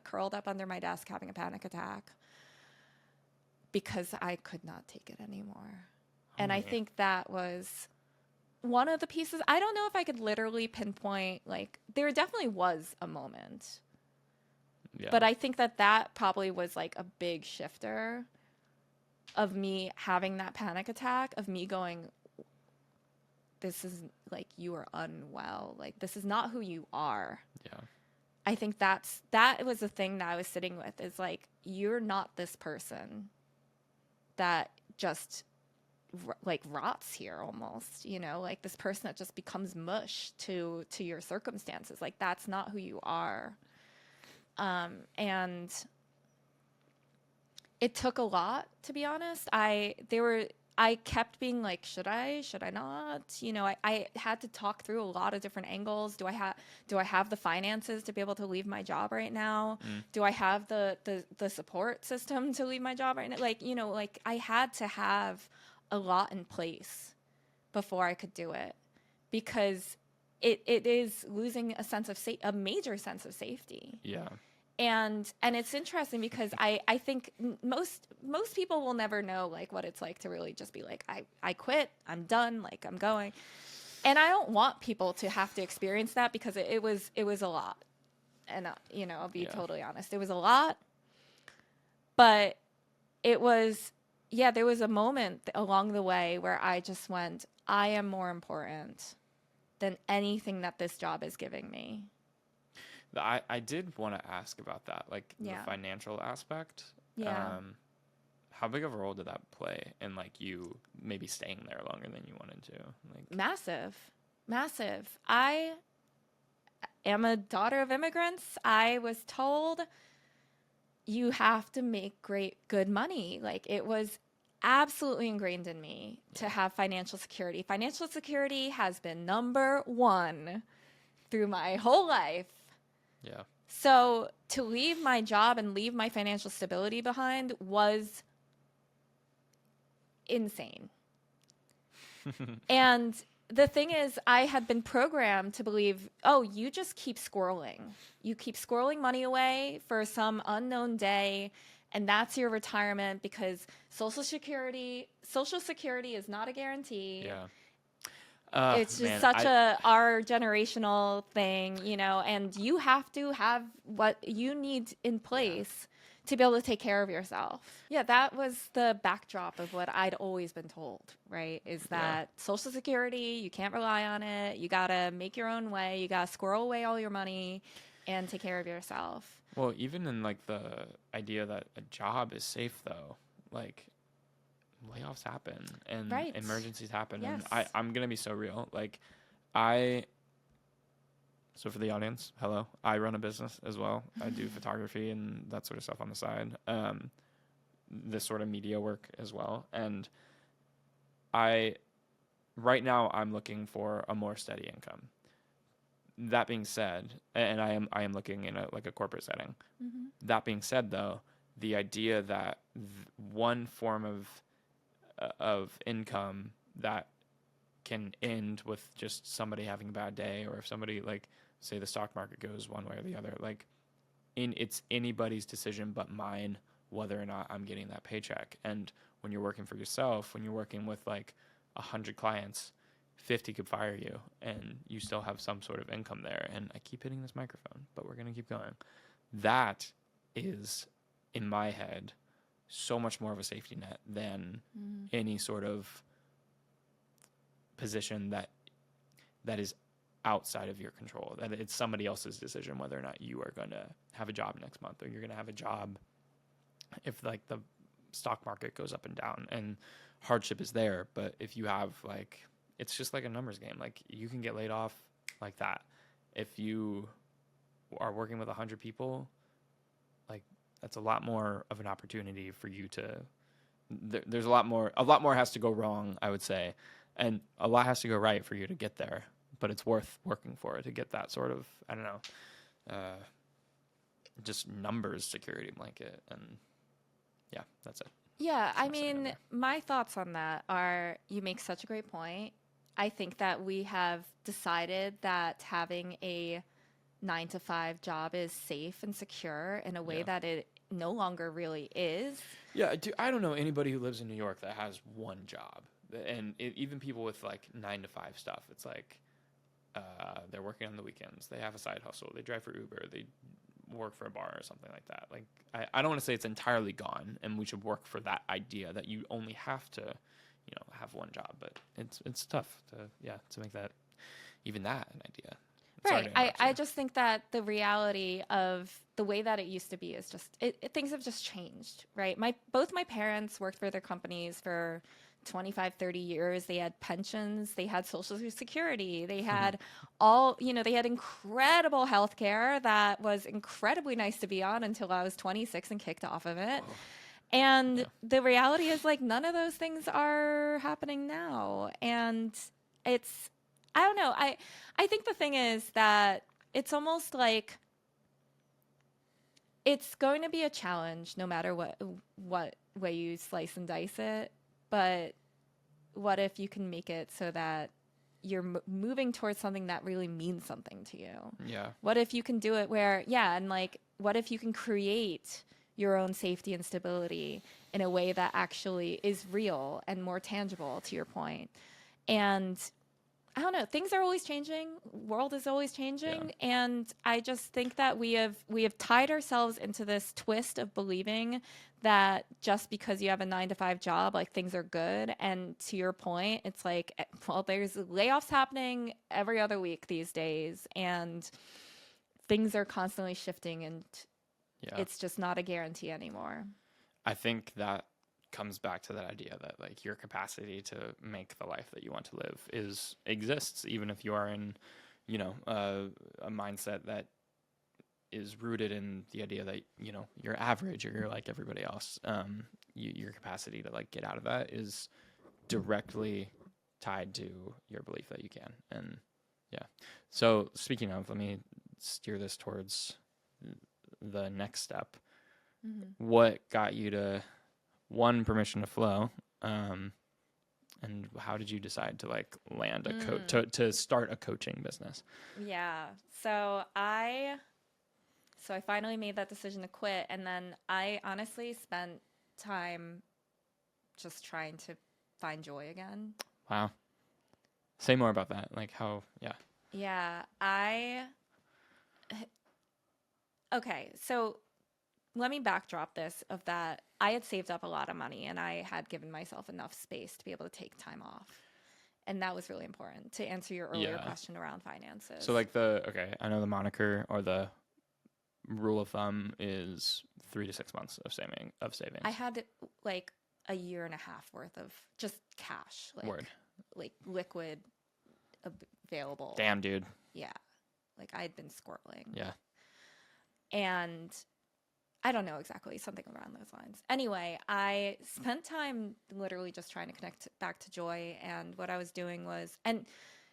curled up under my desk having a panic attack because I could not take it anymore. And I think that was one of the pieces. I don't know if I could literally pinpoint, like, there definitely was a moment. Yeah. But I think that probably was like a big shifter of me having that panic attack, of me going, this is like, you are unwell. Like, this is not who you are. Yeah. I think that was the thing that I was sitting with, is like, you're not this person that just like rots here almost, like this person that just becomes mush to your circumstances. Like, that's not who you are. And it took a lot, to be honest. I kept being like, should I not? I had to talk through a lot of different angles. Do I have the finances to be able to leave my job right now? Do I have the support system to leave my job right now? Like, I had to have a lot in place before I could do it, because it is losing a major sense of safety. Yeah. And it's interesting because I think most people will never know like what it's like to really just be like, I quit, I'm done, like, I'm going. And I don't want people to have to experience that, because it was a lot. And I'll be totally honest, it was a lot. But it was, there was a moment along the way where I just went, I am more important than anything that this job is giving me. I did want to ask about that, like the financial aspect. Yeah. How big of a role did that play in like you maybe staying there longer than you wanted to? Like, massive. I am a daughter of immigrants. I was told you have to make good money. Like, it was absolutely ingrained in me to have financial security. Financial security has been number one through my whole life. Yeah. So to leave my job and leave my financial stability behind was insane. And the thing is, I had been programmed to believe, oh, you just keep squirreling. You keep squirreling money away for some unknown day, and that's your retirement, because Social Security is not a guarantee. Yeah. It's just our generational thing, and you have to have what you need in place to be able to take care of yourself. Yeah, that was the backdrop of what I'd always been told, right? Is that Social Security, you can't rely on it. You got to make your own way. You got to squirrel away all your money and take care of yourself. Well, even in like the idea that a job is safe, though, like, layoffs happen and emergencies happen. Yes. And I'm going to be so real. Like, so for the audience, hello, I run a business as well. I do photography and that sort of stuff on the side. This sort of media work as well. And right now I'm looking for a more steady income. that being said, and I am looking in a corporate setting. Mm-hmm. That being said, though, the idea that one form of income that can end with just somebody having a bad day, or if somebody, like, say the stock market goes one way or the other, like, it's anybody's decision but mine whether or not I'm getting that paycheck. And when you're working for yourself, when you're working with like 100 clients, 50 could fire you and you still have some sort of income there. And I keep hitting this microphone, but we're going to keep going. That is, in my head, so much more of a safety net than any sort of position that is outside of your control, that it's somebody else's decision whether or not you are going to have a job next month, or you're going to have a job if like the stock market goes up and down, and hardship is there. But if you have, like, it's just like a numbers game. Like, you can get laid off like that. If you are working with 100 people, like, that's a lot more of an opportunity for you to, there's a lot more has to go wrong, I would say. And a lot has to go right for you to get there, but it's worth working for it to get that sort of, I don't know, just numbers security blanket. And yeah, that's it. Yeah, I mean, my thoughts on that are, you make such a great point. I think that we have decided that having a 9 to 5 job is safe and secure in a way that it no longer really is. Yeah, I don't know anybody who lives in New York that has one job. And even people with like 9 to 5 stuff, it's like they're working on the weekends, they have a side hustle, they drive for Uber, they work for a bar or something like that. Like, I don't want to say it's entirely gone, and we should work for that idea that you only have to, you know, have one job. But it's tough to make that, even that, an idea. Right. I just think that the reality of the way that it used to be is just things have just changed, right? Both my parents worked for their companies for 25, 30 years. They had pensions, they had Social Security, they had they had incredible health care that was incredibly nice to be on until I was 26 and kicked off of it. Oh. And the reality is, like, none of those things are happening now. And it's, I don't know. I think the thing is that it's almost like it's going to be a challenge no matter what way you slice and dice it. But what if you can make it so that you're moving towards something that really means something to you? Yeah. What if you can do it where, and like, what if you can create your own safety and stability in a way that actually is real and more tangible, to your point? And I don't know, things are always changing. World is always changing. Yeah. And I just think that we have tied ourselves into this twist of believing that just because you have a 9 to 5 job, like, things are good. And to your point, it's like, well, there's layoffs happening every other week these days, and things are constantly shifting, and it's just not a guarantee anymore. I think that comes back to that idea that, like, your capacity to make the life that you want to live exists, even if you are in, you know, a mindset that is rooted in the idea that, you know, you're average or you're like everybody else. Your capacity to, like, get out of that is directly tied to your belief that you can. And so speaking of, let me steer this towards the next step. What got you to, one, permission to flow, and how did you decide to, like, land a to start a coaching business? Yeah. So I finally made that decision to quit, and then I honestly spent time just trying to find joy again. Wow. Say more about that. Like, how, Yeah, okay, so let me backdrop this of that. I had saved up a lot of money, and I had given myself enough space to be able to take time off. And that was really important to answer your earlier question around finances. So, like, I know the moniker or the rule of thumb is 3 to 6 months of savings. I had like a year and a half worth of just cash, like liquid available. Damn, dude. Yeah. Like, I had been squirreling. Yeah. And I don't know exactly, something around those lines. Anyway, I spent time literally just trying to connect back to joy. And what I was doing was, and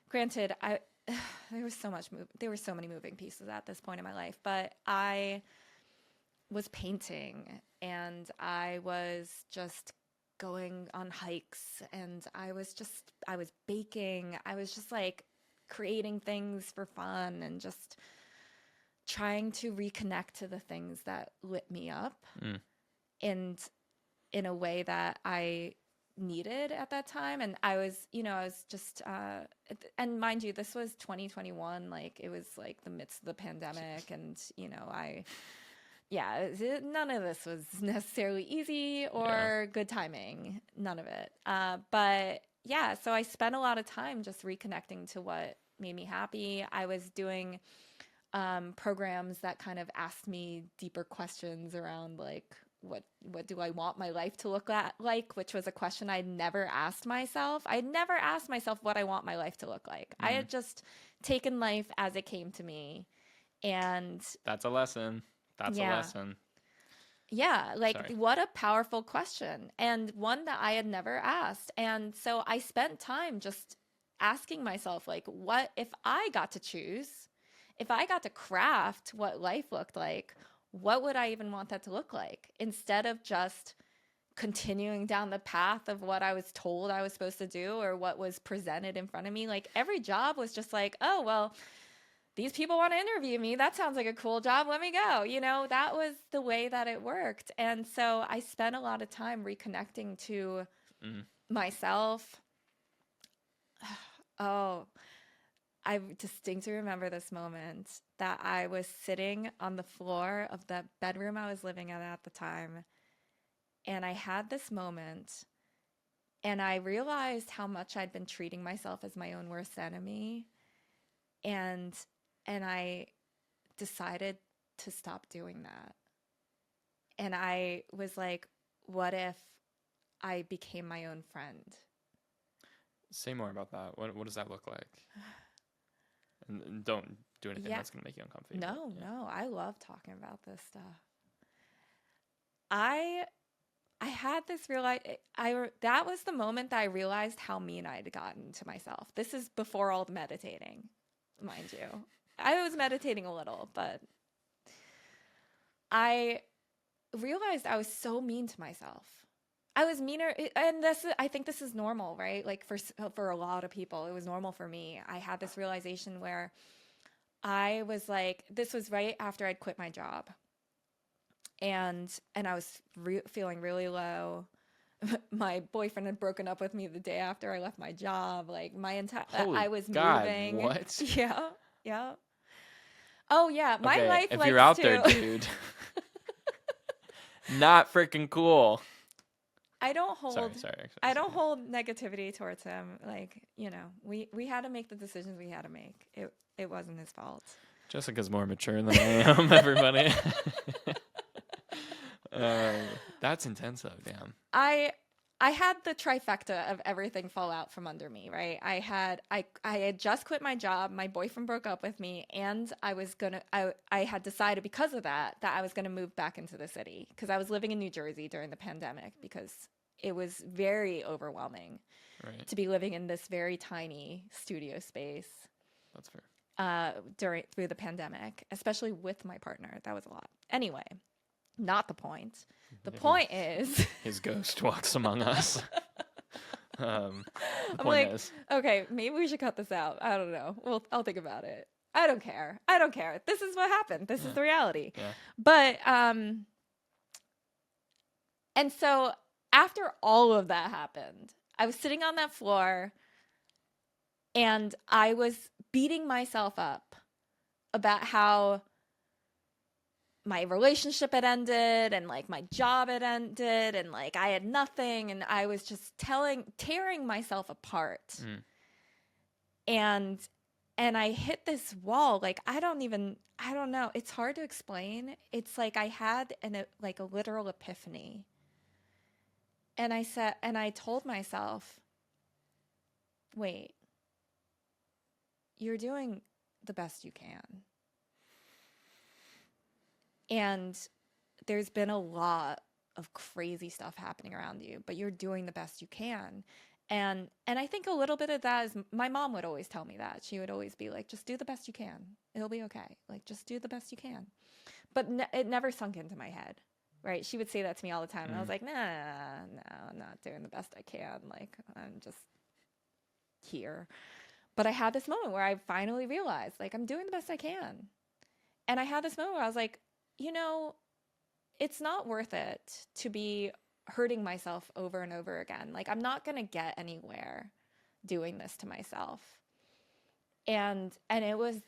granted, there was there were so many moving pieces at this point in my life, but I was painting and I was just going on hikes and I was baking. I was just like creating things for fun and just trying to reconnect to the things that lit me up and in a way that I needed at that time. And I was just and mind you, this was 2021, like it was like the midst of the pandemic. And none of this was necessarily easy or good timing, none of it. But yeah, so I spent a lot of time just reconnecting to what made me happy. I was doing programs that kind of asked me deeper questions around like what do I want my life to look like, which was a question I'd never asked myself. I'd never asked myself what I want my life to look like. I had just taken life as it came to me. And that's a lesson. That's a lesson. Yeah, like what a powerful question, and one that I had never asked. And so I spent time just asking myself, like, what if I got to choose? If I got to craft what life looked like, what would I even want that to look like? Instead of just continuing down the path of what I was told I was supposed to do or what was presented in front of me. Like every job was just like, oh, well, these people want to interview me. That sounds like a cool job. Let me go. That was the way that it worked. And so I spent a lot of time reconnecting to myself. Oh, I distinctly remember this moment that I was sitting on the floor of the bedroom I was living in at the time. And I had this moment and I realized how much I'd been treating myself as my own worst enemy. And I decided to stop doing that. And I was like, what if I became my own friend? Say more about that. What does that look like? And don't do anything that's going to make you uncomfortable. No, I love talking about this stuff. I had this that was the moment that I realized how mean I'd gotten to myself. This is before all the meditating, mind you. I was meditating a little, but I realized I was so mean to myself. I was meaner, and I think this is normal, right? Like for a lot of people, it was normal for me. I had this realization where I was like, this was right after I'd quit my job, and I was feeling really low. My boyfriend had broken up with me the day after I left my job. Like I was moving. What? Yeah. Oh yeah, my life. If you're out there, dude, not freaking cool. I don't hold. Sorry. I don't hold negativity towards him. Like we had to make the decisions we had to make. It wasn't his fault. Jessica's more mature than I am. Everybody. That's intense though. Damn. I had the trifecta of everything fall out from under me, right? I had just quit my job, my boyfriend broke up with me, and I had decided because of that I was gonna move back into the city because I was living in New Jersey during the pandemic because it was very overwhelming to be living in this very tiny studio space. That's fair. Through the pandemic, especially with my partner. That was a lot. Anyway, not the point. The point is his ghost walks among us. I'm like, okay, maybe we should cut this out. I don't know. I'll think about it. I don't care. This is what happened. This is the reality. Yeah. But and so after all of that happened, I was sitting on that floor and I was beating myself up about how my relationship had ended and like my job had ended and like I had nothing and I was just tearing myself apart. And I hit this wall. Like I don't know. It's hard to explain. It's like I had a literal epiphany. And I told myself, wait, you're doing the best you can. And there's been a lot of crazy stuff happening around you, but you're doing the best you can. And I think a little bit of that is my mom would always tell me that. She would always be like, just do the best you can. It'll be okay. Like, just do the best you can. But it never sunk into my head, right? She would say that to me all the time. And I was like, nah, no, I'm not doing the best I can. Like, I'm just here. But I had this moment where I finally realized, like, I'm doing the best I can. And I had this moment where I was like, you know, it's not worth it to be hurting myself over and over again. Like, I'm not going to get anywhere doing this to myself. And it was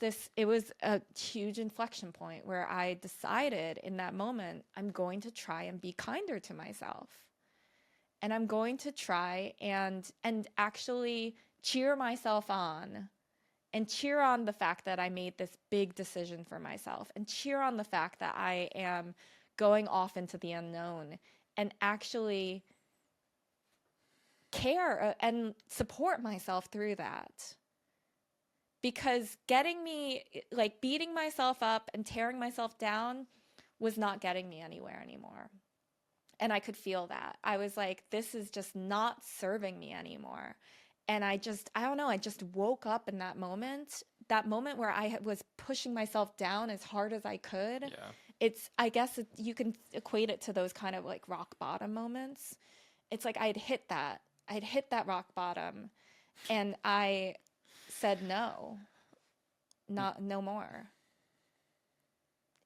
a huge inflection point where I decided in that moment, I'm going to try and be kinder to myself. And I'm going to try and actually cheer myself on, and cheer on the fact that I made this big decision for myself, and cheer on the fact that I am going off into the unknown, and actually care and support myself through that. Because beating myself up and tearing myself down was not getting me anywhere anymore. And I could feel that. I was like, this is just not serving me anymore. And I don't know, I just woke up in that moment where I was pushing myself down as hard as I could. Yeah. I guess you can equate it to those kind of like rock bottom moments. It's like I'd hit that rock bottom, and I said no more.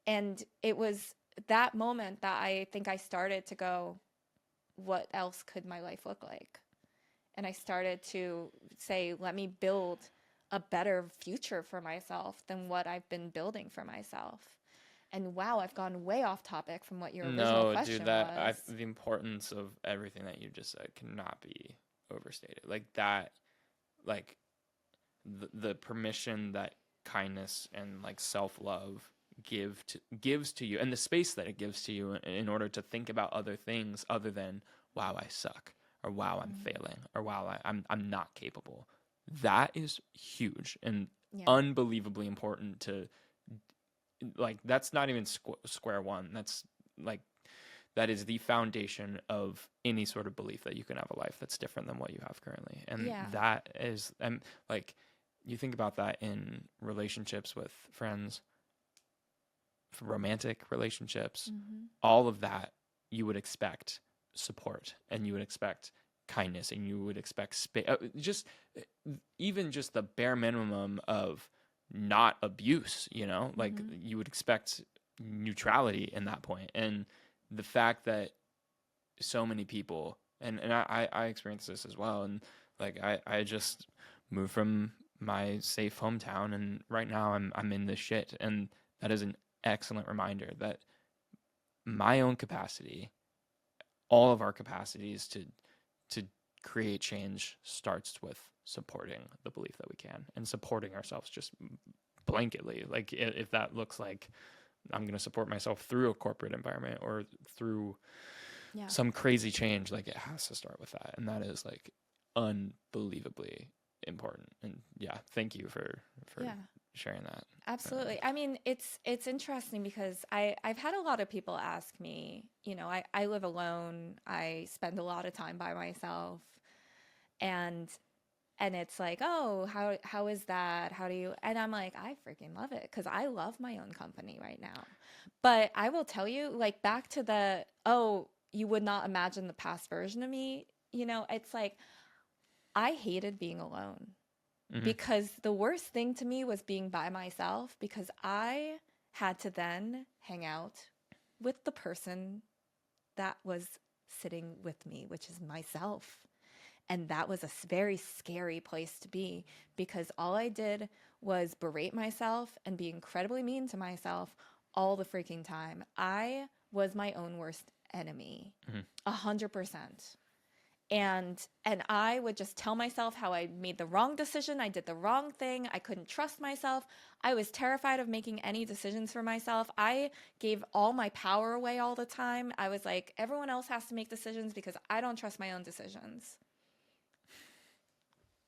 And it was that moment that I think I started to go, what else could my life look like? And I started to say, let me build a better future for myself than what I've been building for myself. And wow, I've gone way off topic from what your original question was. The importance of everything that you just said cannot be overstated. Like that, like the permission that kindness and like self-love gives to you, and the space that it gives to you in order to think about other things other than, wow, I suck, or wow, I'm failing, or wow, I'm not capable. That is huge and unbelievably important to, like, that's not even square one. That's like, that is the foundation of any sort of belief that you can have a life that's different than what you have currently. And that is, like, you think about that in relationships with friends, romantic relationships, all of that, you would expect support, and you would expect kindness, and you would expect even just the bare minimum of not abuse, like you would expect neutrality in that point. And the fact that so many people, and I experienced this as well, and like I just moved from my safe hometown, and right now I'm in this shit, and that is an excellent reminder that my own capacity, all of our capacities to create change, starts with supporting the belief that we can, and supporting ourselves just blanketly. Like, if that looks like I'm going to support myself through a corporate environment or through some crazy change, like, it has to start with that. And that is like unbelievably important. And thank you for sharing that. Absolutely. I mean, it's interesting because I've had a lot of people ask me, I live alone. I spend a lot of time by myself, and it's like, oh, how is that? How do you? And I'm like, I freaking love it, because I love my own company right now. But I will tell you, like, back to the, oh, you would not imagine the past version of me. It's like, I hated being alone. Because the worst thing to me was being by myself, because I had to then hang out with the person that was sitting with me, which is myself. And that was a very scary place to be, because all I did was berate myself and be incredibly mean to myself all the freaking time. I was my own worst enemy, 100%. And I would just tell myself how I made the wrong decision. I did the wrong thing. I couldn't trust myself. I was terrified of making any decisions for myself. I gave all my power away all the time. I was like, everyone else has to make decisions because I don't trust my own decisions.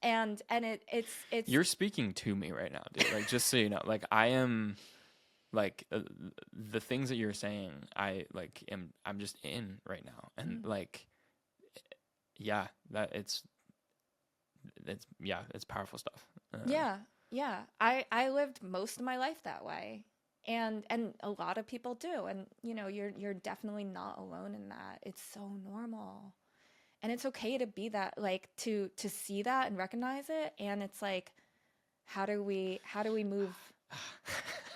And it's You're speaking to me right now, dude. Like, just so you know, like, I am, like, the things that you're saying, I'm just in right now. And like, that it's powerful stuff. Yeah. I lived most of my life that way. And a lot of people do. And you're definitely not alone in that. It's so normal. And it's okay to be that, like to see that and recognize it. And it's like, how do we move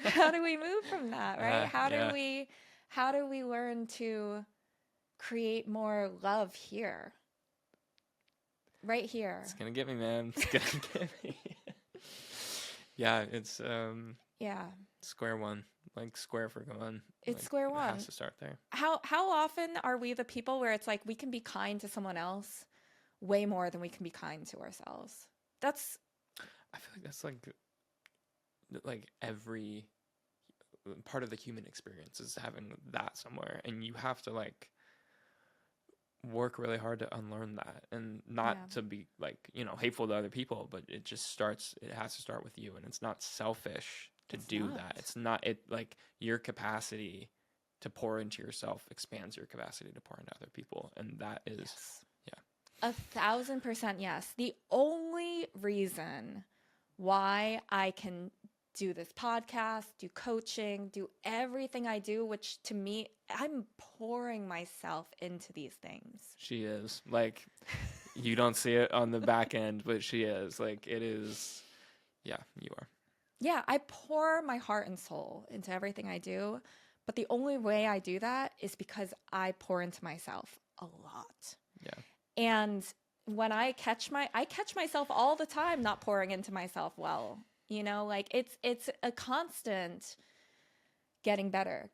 how do we move from that, right? How do we learn to create more love here? Right here. It's gonna get me, man. It's gonna get me. Yeah, it's Yeah. square one. Like square for one. It's like, square one. It has to start there. How often are we the people where it's like we can be kind to someone else way more than we can be kind to ourselves? I feel like that's like every part of the human experience is having that somewhere, and you have to like work really hard to unlearn that, and not to be like hateful to other people, but it has to start with you, and it's not selfish to do that. It's not like your capacity to pour into yourself expands your capacity to pour into other people, and that is yes. 1,000% yes. The only reason why I can do this podcast, do coaching, do everything I do, which to me, I'm pouring myself into these things. She is. Like, you don't see it on the back end, but she is. Like, it is. Yeah, you are. Yeah, I pour my heart and soul into everything I do. But the only way I do that is because I pour into myself a lot. Yeah. And when I catch myself all the time not pouring into myself well. Like it's a constant getting better,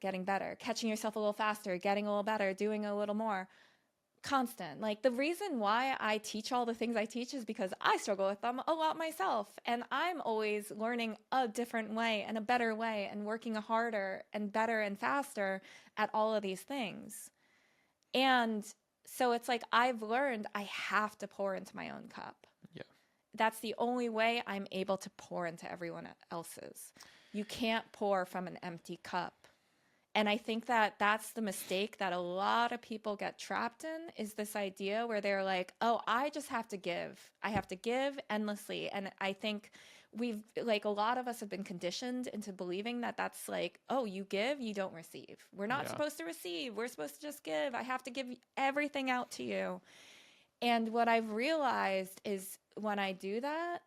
catching yourself a little faster, getting a little better, doing a little more. Constant. Like the reason why I teach all the things I teach is because I struggle with them a lot myself. And I'm always learning a different way and a better way and working harder and better and faster at all of these things. And so it's like I've learned I have to pour into my own cup. Yeah. That's the only way I'm able to pour into everyone else's. You can't pour from an empty cup. And I think that that's the mistake that a lot of people get trapped in, is this idea where they're like, oh, I just have to give. I have to give endlessly. And I think a lot of us have been conditioned into believing that that's like, oh, you give, you don't receive. We're not supposed to receive. We're supposed to just give. I have to give everything out to you. And what I've realized is when I do that,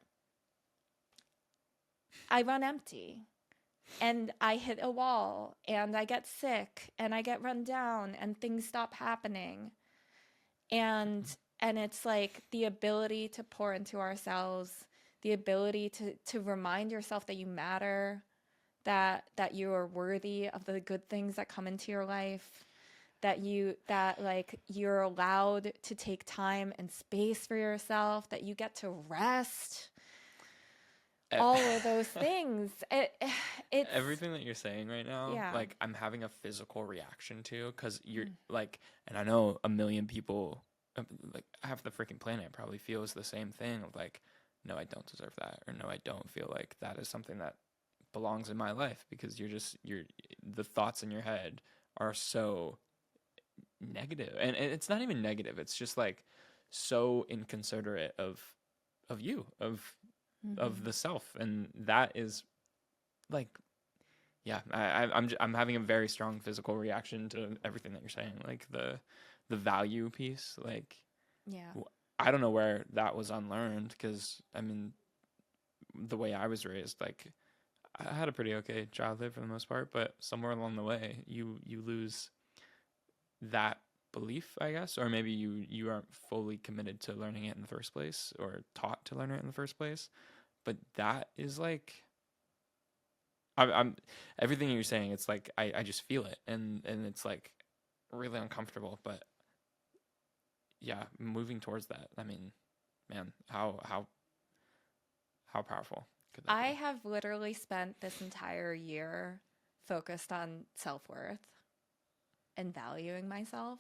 I run empty. And I hit a wall, and I get sick, and I get run down, and things stop happening. And it's like the ability to pour into ourselves, the ability to remind yourself that you matter, that you are worthy of the good things that come into your life, that you're allowed to take time and space for yourself, that you get to rest. All of those things. It's everything that you're saying right now. Yeah. Like I'm having a physical reaction to, because you're like, and I know a million people, like half the freaking planet probably feels the same thing of like, no, I don't deserve that, or no, I don't feel like that is something that belongs in my life, because the thoughts in your head are so negative, and it's not even negative. It's just like so inconsiderate of you, of the self, and that is like, yeah, I'm having a very strong physical reaction to everything that you're saying, like the value piece. Like, yeah, I don't know where that was unlearned, because I mean, the way I was raised, like I had a pretty okay childhood for the most part, but somewhere along the way you lose that belief, I guess, or maybe you aren't fully committed to learning it in the first place, or taught to learn it in the first place. But that is like, I'm everything you're saying. It's like I just feel it, and it's like really uncomfortable. But yeah, moving towards that. I mean, man, how powerful could that I be? have literally spent this entire year focused on self-worth and valuing myself.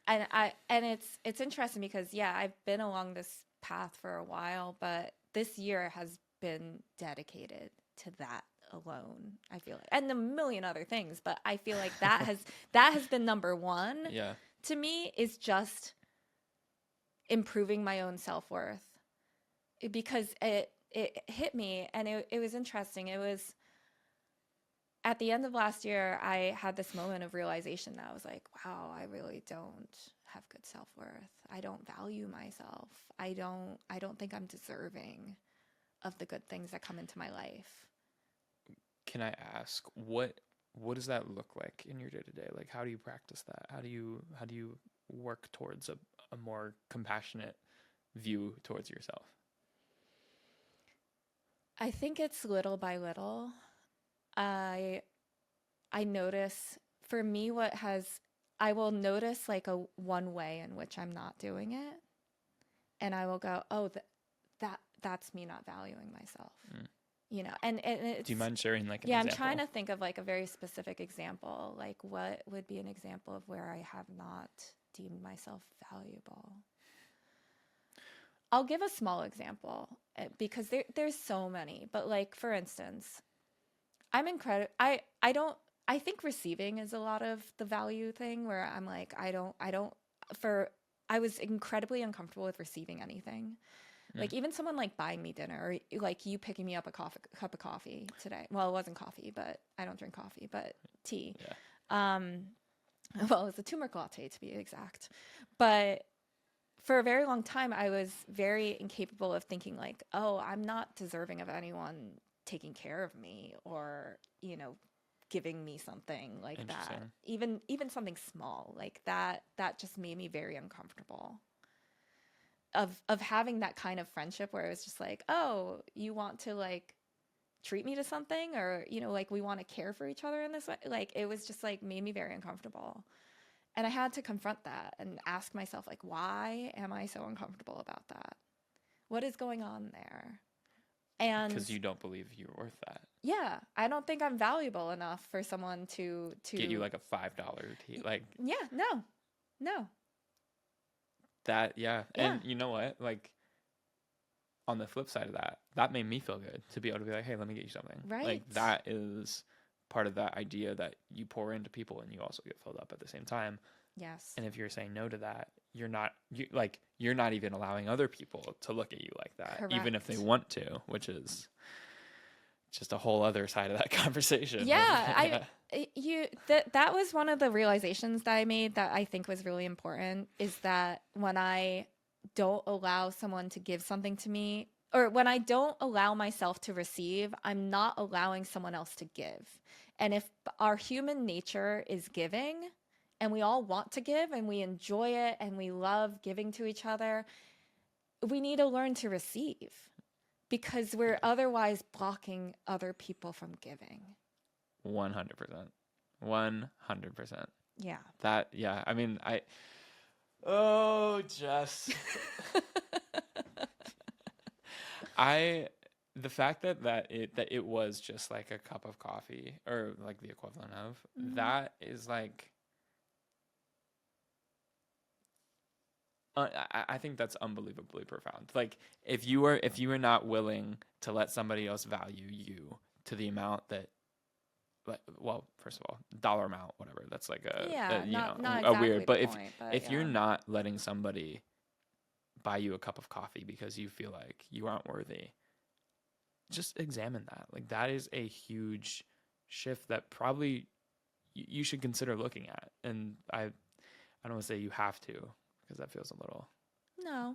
And it's interesting because I've been along this path for a while, but this year has been dedicated to that alone. I feel like, and a million other things, but I feel like that has been number one. Yeah. To me, is just improving my own self-worth, because it hit me, and it was interesting. It was at the end of last year, I had this moment of realization that I was like, wow, I really don't have good self-worth. I don't value myself. I don't think I'm deserving of the good things that come into my life. Can I ask what does that look like in your day to day? Like, how do you practice that? How do you work towards a more compassionate view towards yourself? I think it's little by little. I notice, for me, I will notice like a one way in which I'm not doing it, and I will go, oh, that's me not valuing myself. You know, and it's, do you mind sharing like an yeah, example? I'm trying to think of like a very specific example. Like, what would be an example of where I have not deemed myself valuable? I'll give a small example because there's so many. But like, for instance, I'm incredible. I think receiving is a lot of the value thing where I'm like, I was incredibly uncomfortable with receiving anything. Like even someone like buying me dinner, or like you picking me up a cup of coffee today. Well, it wasn't coffee, but I don't drink coffee, but tea. Yeah. Well, it's a turmeric latte to be exact. But for a very long time, I was very incapable of thinking like, oh, I'm not deserving of anyone taking care of me or, you know, giving me something like that. Even something small like that just made me very uncomfortable. Of having that kind of friendship where it was just like, oh, you want to like treat me to something, or, you know, like we want to care for each other in this way. Like it was just like made me very uncomfortable. And I had to confront that and ask myself, like, why am I so uncomfortable about that? What is going on there? And because you don't believe you're worth that. Yeah, I don't think I'm valuable enough for someone to get you like a $5 tea. Like, yeah, no. That, yeah. And you know what? Like, on the flip side of that, that made me feel good to be able to be like, hey, let me get you something. Right. Like, that is part of that idea that you pour into people and you also get filled up at the same time. Yes. And if you're saying no to that, you're not even allowing other people to look at you like that. Correct. Even if they want to, which is just a whole other side of that conversation. Yeah, that was one of the realizations that I made that I think was really important, is that when I don't allow someone to give something to me, or when I don't allow myself to receive, I'm not allowing someone else to give. And if our human nature is giving, and we all want to give and we enjoy it and we love giving to each other, we need to learn to receive, because we're otherwise blocking other people from giving. 100%. 100%. Yeah. That, yeah. I mean, oh, Jess. The fact that it was just like a cup of coffee, or like the equivalent of, that is like, I think that's unbelievably profound. Like, if you were not willing to let somebody else value you to the amount that, like, well, first of all, dollar amount, whatever, that's like not exactly a weird. But if you're not letting somebody buy you a cup of coffee because you feel like you aren't worthy, just examine that. Like, that is a huge shift that probably you should consider looking at. And I don't want to say you have to, because that feels a little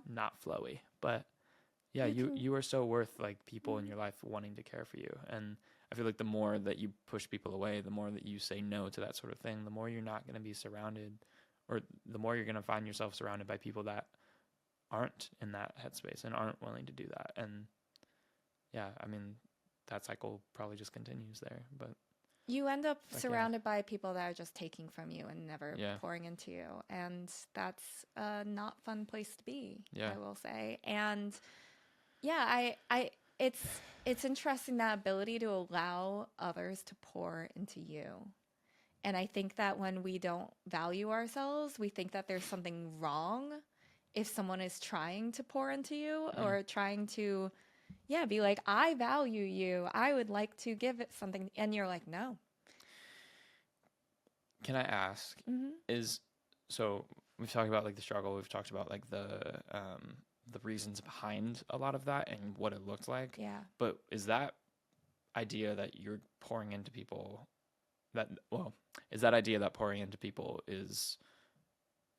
not flowy. But yeah, you are so worth like people in your life wanting to care for you. And I feel like the more that you push people away, the more that you say no to that sort of thing, the more you're not going to be surrounded, or the more you're going to find yourself surrounded by people that aren't in that headspace and aren't willing to do that. And yeah, I mean, that cycle probably just continues there. But you end up surrounded by people that are just taking from you and never pouring into you. And that's a not fun place to be, I will say. And yeah, it's interesting, that ability to allow others to pour into you. And I think that when we don't value ourselves, we think that there's something wrong if someone is trying to pour into you, or trying to be like, I value you, I would like to give it something. And you're like, no. Can I ask, so we've talked about like the struggle, we've talked about like the the reasons behind a lot of that and what it looked like. Yeah. But is that idea that you're pouring into people is that idea that pouring into people is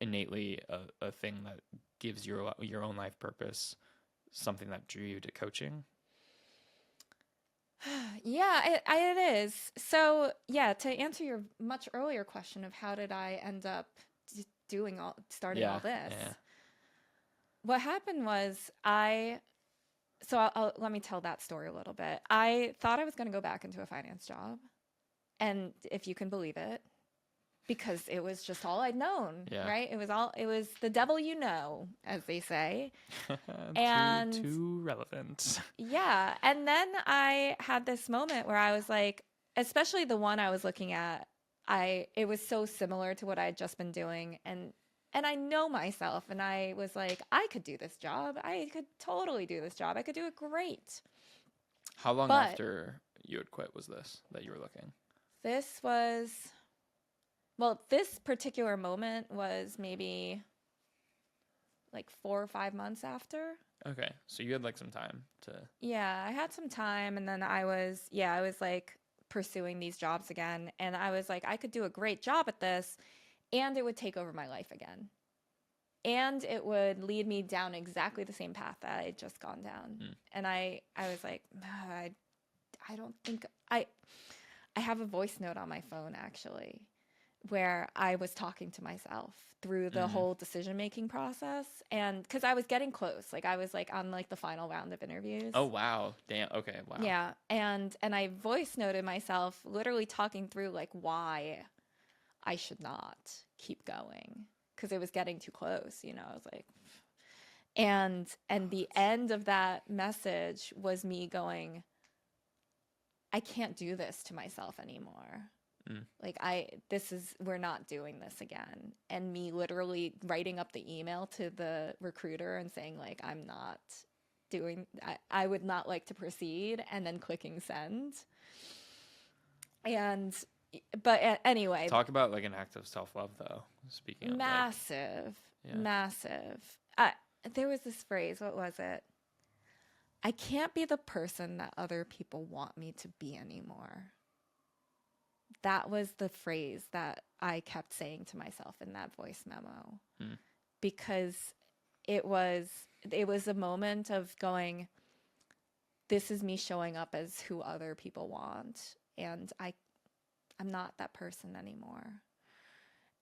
innately a thing that gives your own life purpose, something that drew you to coaching? Yeah, it is. So, yeah, to answer your much earlier question of how did I end up starting all this? Yeah. What happened was let me tell that story a little bit. I thought I was going to go back into a finance job. And if you can believe it, because it was just all I'd known, right? It was the devil you know, as they say. And too relevant. Yeah. And then I had this moment where I was like, especially the one I was looking at, it was so similar to what I had just been doing. And I know myself, and I was like, I could do this job. I could totally do this job. I could do it great. How long after you had quit was this that you were looking? This particular moment was maybe like 4 or 5 months after. Okay. So you had like some time to. Yeah, I had some time, and then I was like pursuing these jobs again, and I was like, I could do a great job at this, and it would take over my life again. And it would lead me down exactly the same path that I had just gone down. And I was like, I don't think I have a voice note on my phone, actually, where I was talking to myself through the whole decision-making process. And because I was getting close, like I was like on like the final round of interviews. Oh, wow. Damn. Okay. Wow. Yeah. And I voice noted myself literally talking through like why I should not keep going, because it was getting too close, you know. I was like, and the end of that message was me going, I can't do this to myself anymore. Like we're not doing this again. And me literally writing up the email to the recruiter and saying like, I'm not doing, I would not like to proceed, and then clicking send. But anyway. Talk about like an act of self-love though. Speaking of massive. There was this phrase, what was it? I can't be the person that other people want me to be anymore. That was the phrase that I kept saying to myself in that voice memo. Because it was a moment of going, this is me showing up as who other people want, and I'm not that person anymore.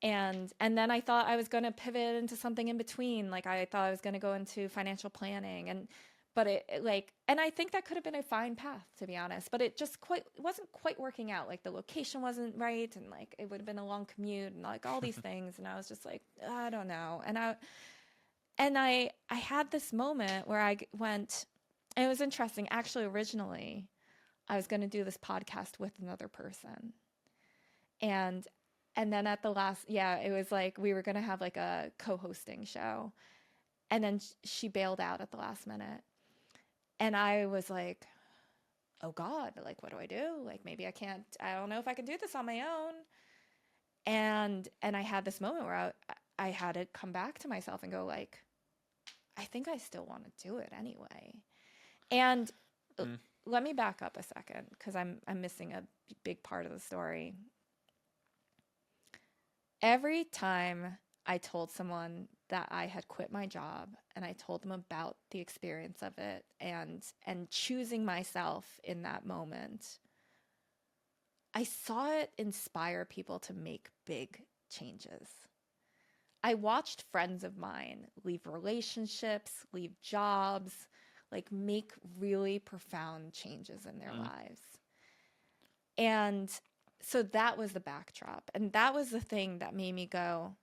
And then I thought I was going to pivot into something in between. Like I thought I was going to go into financial planning, but I think that could have been a fine path, to be honest, but it just wasn't quite working out. Like the location wasn't right, and like it would have been a long commute and like all these things. And I was just like, I don't know. And I had this moment where I went, and it was interesting. Actually, originally I was going to do this podcast with another person. And then at the last, it was like we were going to have like a co-hosting show. And then she bailed out at the last minute. And I was like, oh God, like, what do I do? Like, maybe I don't know if I can do this on my own. And I had this moment where I had to come back to myself and go like, I think I still want to do it anyway. And let me back up a second, because I'm missing a big part of the story. Every time I told someone that I had quit my job, and I told them about the experience of it and choosing myself in that moment, I saw it inspire people to make big changes. I watched friends of mine leave relationships, leave jobs, like make really profound changes in their lives. And so that was the backdrop. And that was the thing that made me go,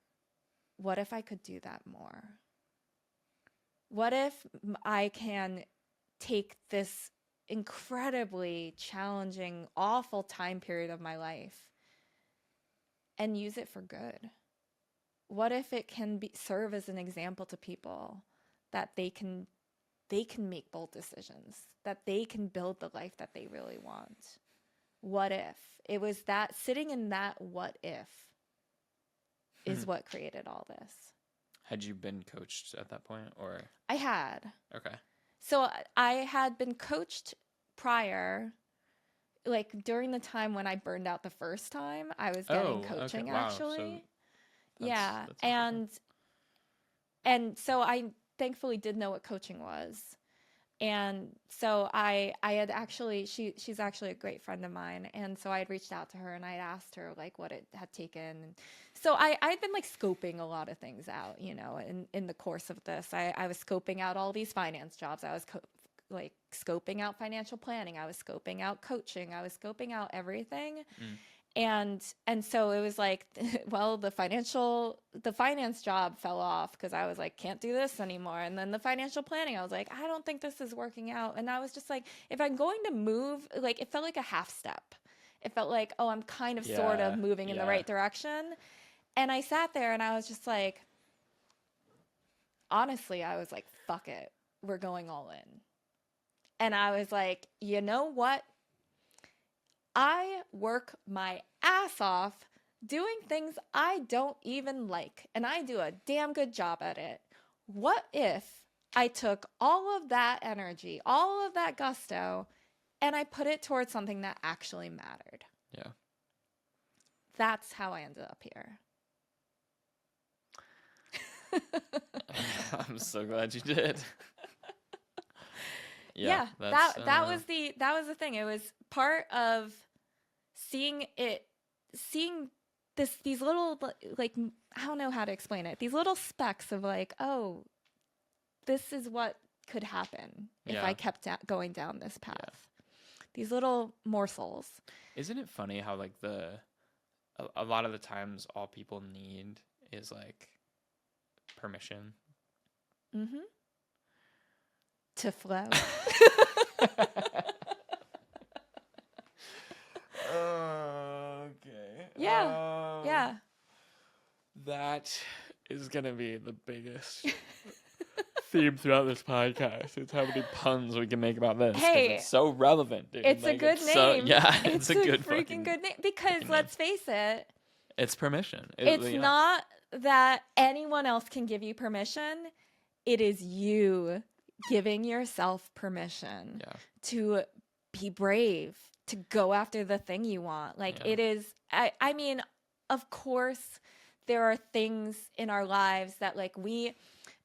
what if I could do that more? What if I can take this incredibly challenging, awful time period of my life and use it for good? What if it can serve as an example to people that they can make bold decisions, that they can build the life that they really want? What if? It was that sitting in that what if is what created all this. Had you been coached at that point, or? I had. Okay. So I had been coached prior, like during the time when I burned out the first time. I was getting coaching, okay. Wow. actually. So Yeah. that's interesting. And so I thankfully did know what coaching was. And so I had actually, she's actually a great friend of mine. And so I had reached out to her and I had asked her like what it had taken. And so I'd been like scoping a lot of things out, you know, in the course of this. I was scoping out all these finance jobs. I was like scoping out financial planning. I was scoping out coaching. I was scoping out everything. And so it was like, well, the finance job fell off because I was like, can't do this anymore. And then the financial planning, I was like, I don't think this is working out. And I was just like, if I'm going to move, like it felt like a half step. It felt like, oh, I'm kind of sort of moving in the right direction. And I sat there and I was just like, honestly, I was like, fuck it. We're going all in. And I was like, you know what? I work my ass off doing things I don't even like, and I do a damn good job at it. What if I took all of that energy, all of that gusto, and I put it towards something that actually mattered? Yeah. That's how I ended up here. I'm so glad you did. Yeah, that was the thing. It was part of seeing these little, like, I don't know how to explain it. These little specks of like, oh, this is what could happen if I kept going down this path. Yeah. These little morsels. Isn't it funny how like a lot of the times all people need is like permission? Mm-hmm. To flow. Okay. Yeah. That is going to be the biggest theme throughout this podcast. It's how many puns we can make about this. Hey, it's so relevant, dude. It's like, a good name. It's a good freaking good name. Because let's face it. It's permission. It's not that anyone else can give you permission. It is you giving yourself permission to be brave, to go after the thing you want. Like it is, I mean, of course there are things in our lives that like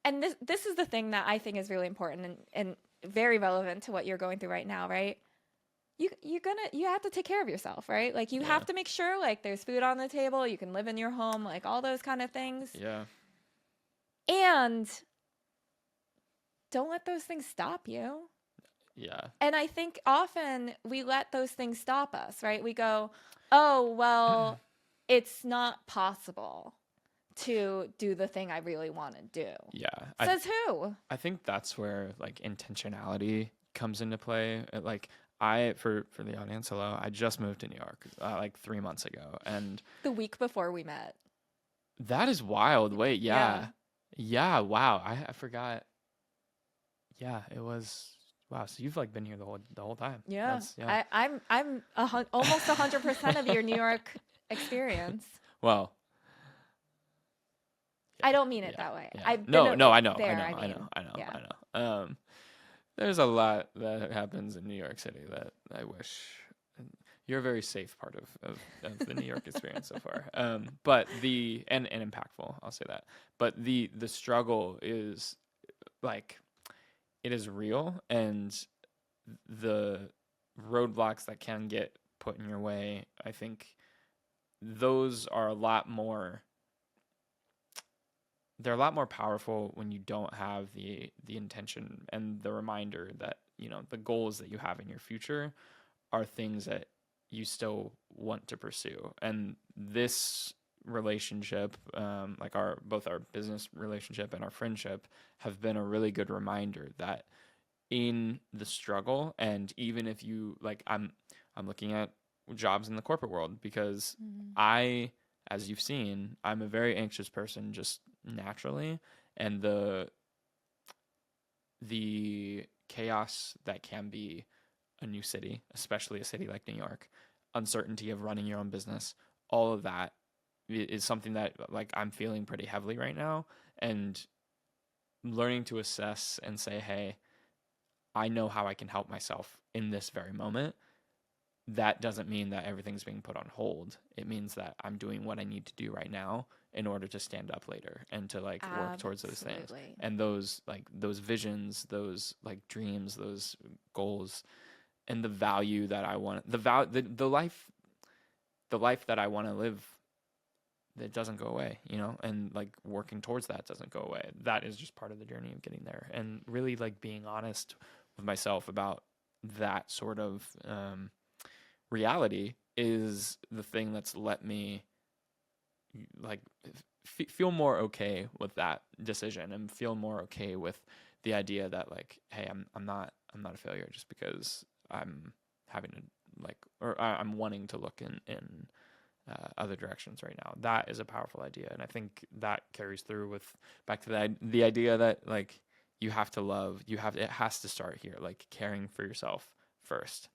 and this is the thing that I think is really important and very relevant to what you're going through right now, right? You have to take care of yourself, right? Like you have to make sure like there's food on the table, you can live in your home, like all those kind of things. Yeah. And don't let those things stop you. Yeah. And I think often we let those things stop us, right? We go, oh, well, it's not possible to do the thing I really want to do. Yeah. Says who? I think that's where like intentionality comes into play. Like for the audience, hello, I just moved to New York like 3 months ago. And the week before we met. That is wild. Wait, yeah. Wow. I forgot. Yeah, it was. Wow, so you've like been here the whole time. Yeah, I'm almost 100% of your New York experience. Well, I don't mean it that way. Yeah. I've been I know. There's a lot that happens in New York City that I wish. You're a very safe part of the New York experience so far. But and impactful, I'll say that. But the struggle is like. It is real, and the roadblocks that can get put in your way, I think those are a lot more powerful when you don't have the intention and the reminder that, you know, the goals that you have in your future are things that you still want to pursue. And this relationship, like both our business relationship and our friendship, have been a really good reminder that in the struggle, and even if you like, I'm looking at jobs in the corporate world because I, as you've seen, I'm a very anxious person just naturally, and the chaos that can be a new city, especially a city like New York, uncertainty of running your own business, all of that is something that like I'm feeling pretty heavily right now. and learning to assess and say, hey, I know how I can help myself in this very moment. That doesn't mean that everything's being put on hold. It means that I'm doing what I need to do right now in order to stand up later and to like work towards those things. Absolutely. And those visions, those like dreams, those goals, and the value that I want, the life that I want to live, that doesn't go away, you know, and like working towards that doesn't go away. That is just part of the journey of getting there, and really like being honest with myself about that sort of reality is the thing that's let me like feel more okay with that decision, and feel more okay with the idea that like, hey, I'm not a failure just because I'm having to like, or I'm wanting to look in other directions right now. That is a powerful idea, and I think that carries through with back to the idea that like you have to love. It has to start here. Like caring for yourself first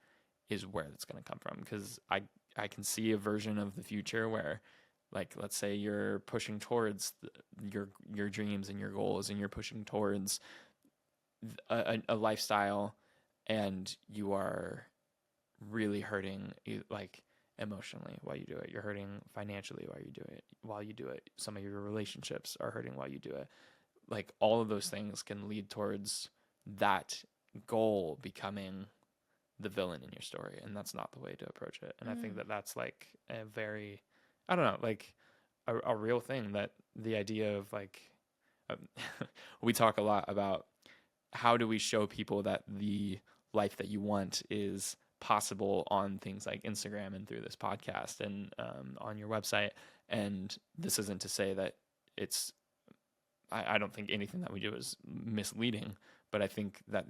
is where it's going to come from, because I can see a version of the future where, like, let's say you're pushing towards your dreams and your goals, and you're pushing towards a lifestyle, and you are really hurting like emotionally while you do it. You're hurting financially while you do it. Some of your relationships are hurting while you do it. Like all of those things can lead towards that goal becoming the villain in your story, and that's not the way to approach it. And I think that that's like a very, I don't know, like a real thing, that the idea of like we talk a lot about how do we show people that the life that you want is possible on things like Instagram and through this podcast and on your website. And this isn't to say that it's, I don't think anything that we do is misleading, but I think that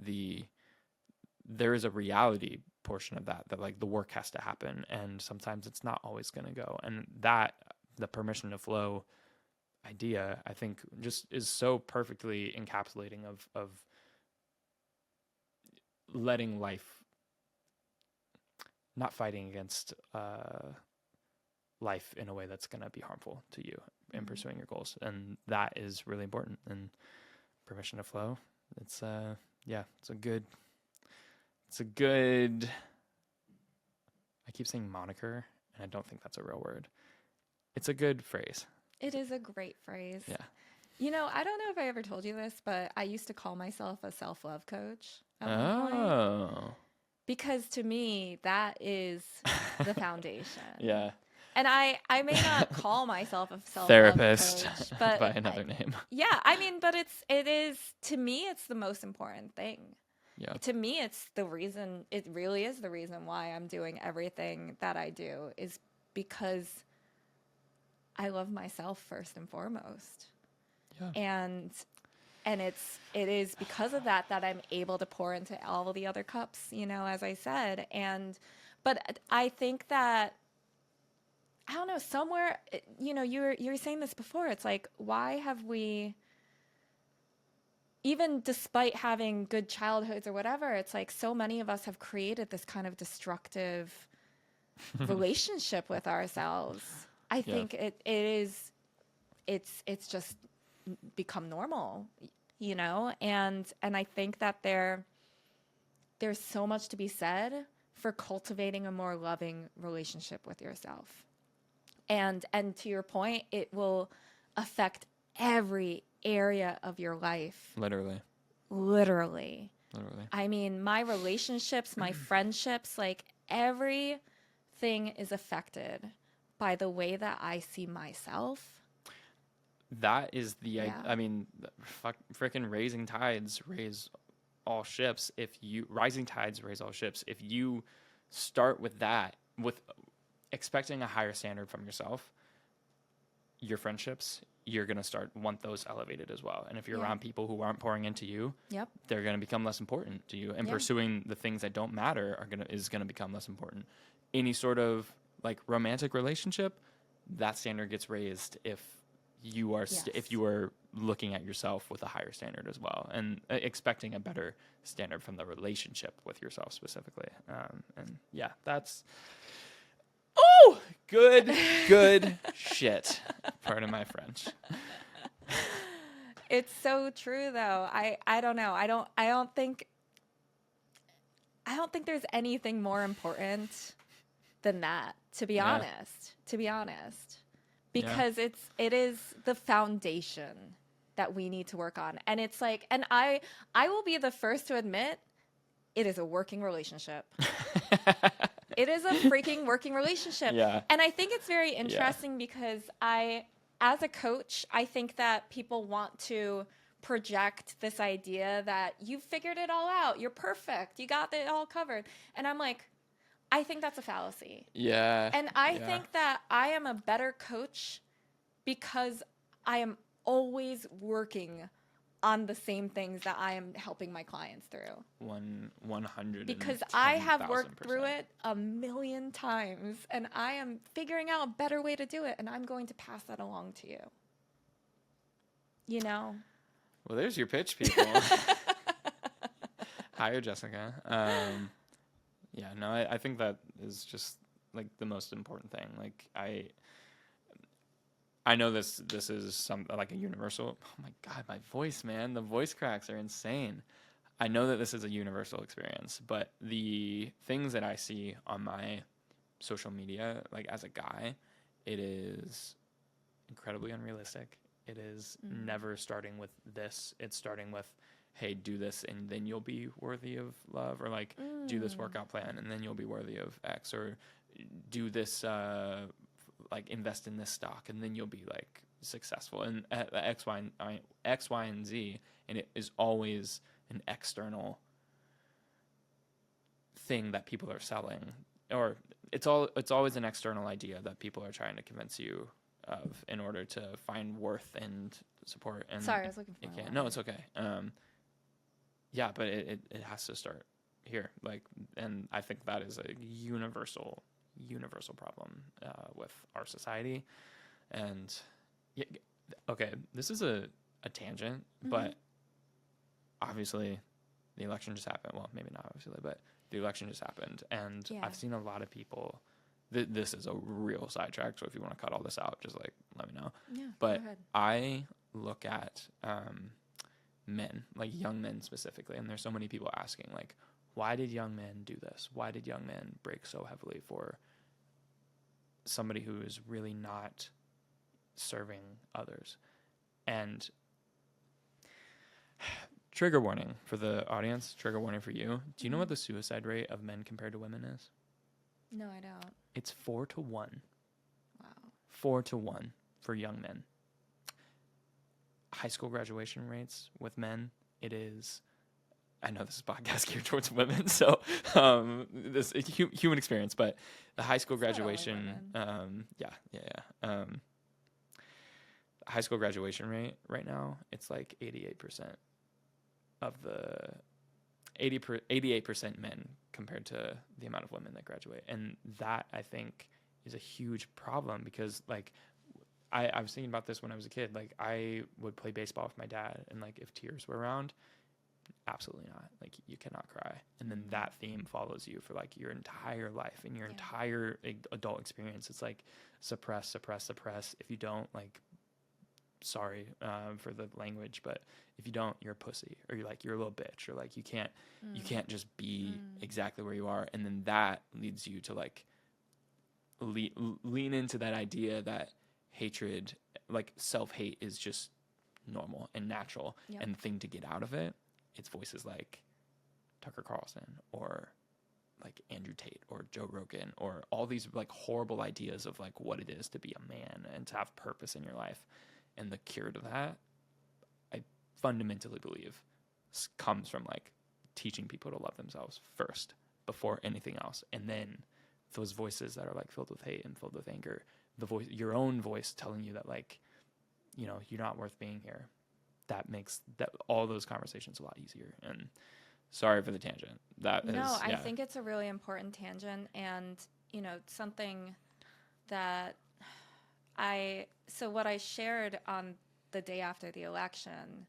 there is a reality portion of that like the work has to happen, and sometimes it's not always going to go. And that the permission to flow idea, I think, just is so perfectly encapsulating of letting life, not fighting against life in a way that's going to be harmful to you in pursuing your goals. And that is really important. And permission to flow, it's a good, I keep saying moniker, and I don't think that's a real word. It's a good phrase. It is a great phrase. Yeah. You know, I don't know if I ever told you this, but I used to call myself a self-love coach at one point. Because to me, that is the foundation. Yeah. And I may not call myself a self-love therapist coach, but by another name. Yeah, I mean, but it is, to me, it's the most important thing. Yeah. To me, it's the reason, it really is the reason why I'm doing everything that I do, is because I love myself first and foremost. Yeah. And it is because of that I'm able to pour into all of the other cups, you know, as I said. But I think that, I don't know, somewhere, you know, you were saying this before. It's like, why have we, even despite having good childhoods or whatever, it's like so many of us have created this kind of destructive relationship with ourselves. I think it's just become normal, you know, and I think that there's so much to be said for cultivating a more loving relationship with yourself. And to your point, it will affect every area of your life. Literally. I mean, my relationships, my friendships, like everything is affected by the way that I see myself. That is I mean, freaking rising tides raise all ships. Rising tides raise all ships. If you start with that, with expecting a higher standard from yourself, your friendships, you're going to want those elevated as well. And if you're around people who aren't pouring into you, they're going to become less important to you. And pursuing the things that don't matter is going to become less important. Any sort of like romantic relationship, that standard gets raised if you are if you are looking at yourself with a higher standard as well, and expecting a better standard from the relationship with yourself specifically. And yeah, that's good shit. Pardon my French. It's so true though. I don't know. I don't think there's anything more important than that, to be Yeah. honest. To be honest. Yeah. Because it is the foundation that we need to work on. And it's like, and I will be the first to admit it is a working relationship. It is a freaking working relationship. Yeah. And I think it's very interesting because as a coach, I think that people want to project this idea that you've figured it all out. You're perfect. You got it all covered. And I'm like, I think that's a fallacy. Yeah. And I think that I am a better coach because I am always working on the same things that I am helping my clients through. 100. Because I have worked through it a million times and I am figuring out a better way to do it, and I'm going to pass that along to you. You know? Well, there's your pitch, people. Hire Jessica. Yeah, no, I think that is just like the most important thing. Like I know this is some like a universal. Oh my God, my voice, man. The voice cracks are insane. I know that this is a universal experience, but the things that I see on my social media, like as a guy, it is incredibly unrealistic. It is never starting with this. It's starting with, hey, do this and then you'll be worthy of love, or like do this workout plan and then you'll be worthy of X, or do this like invest in this stock and then you'll be like successful and X, Y, and Z. And it is always an external thing that people are selling, or it's always an external idea that people are trying to convince you of in order to find worth and support. And sorry, I was looking for no, it's okay. Yeah, but it has to start here. Like, and I think that is a universal problem with our society. And yeah, okay, this is a tangent, but obviously the election just happened. Well, maybe not obviously, but the election just happened, and I've seen a lot of people. This is a real sidetrack, so if you want to cut all this out, just like let me know. Yeah, but go ahead. I look at men, like young men specifically, and there's so many people asking, like, why did young men do this? Why did young men break so heavily for somebody who is really not serving others? And trigger warning for the audience, trigger warning for you. Do you know what the suicide rate of men compared to women is? No, I don't. It's 4 to 1. Wow. 4 to 1 for young men. High school graduation rates with men, it is, I know this is a podcast geared towards women, so this is human experience, but the high school graduation, high school graduation rate right now, it's like 88% of the 88% men compared to the amount of women that graduate. And that, I think, is a huge problem because, like, I was thinking about this when I was a kid. Like, I would play baseball with my dad, and, like, if tears were around, absolutely not. Like, you cannot cry. And then that theme follows you for, like, your entire life and your entire adult experience. It's, like, suppress, suppress, suppress. If you don't, like, sorry for the language, but if you don't, you're a pussy, or you're a little bitch, or like you can't just be exactly where you are. And then that leads you to like lean into that idea that hatred, like self-hate, is just normal and natural. And the thing to get out of it, it's voices like Tucker Carlson or like Andrew Tate or Joe Rogan, or all these like horrible ideas of like what it is to be a man and to have purpose in your life. And the cure to that, I fundamentally believe, comes from like teaching people to love themselves first before anything else. And then those voices that are like filled with hate and filled with anger, your own voice telling you that, like, you know, you're not worth being here. That makes all those conversations a lot easier. And sorry for the tangent. I think it's a really important tangent, and you know, something that so what I shared on the day after the election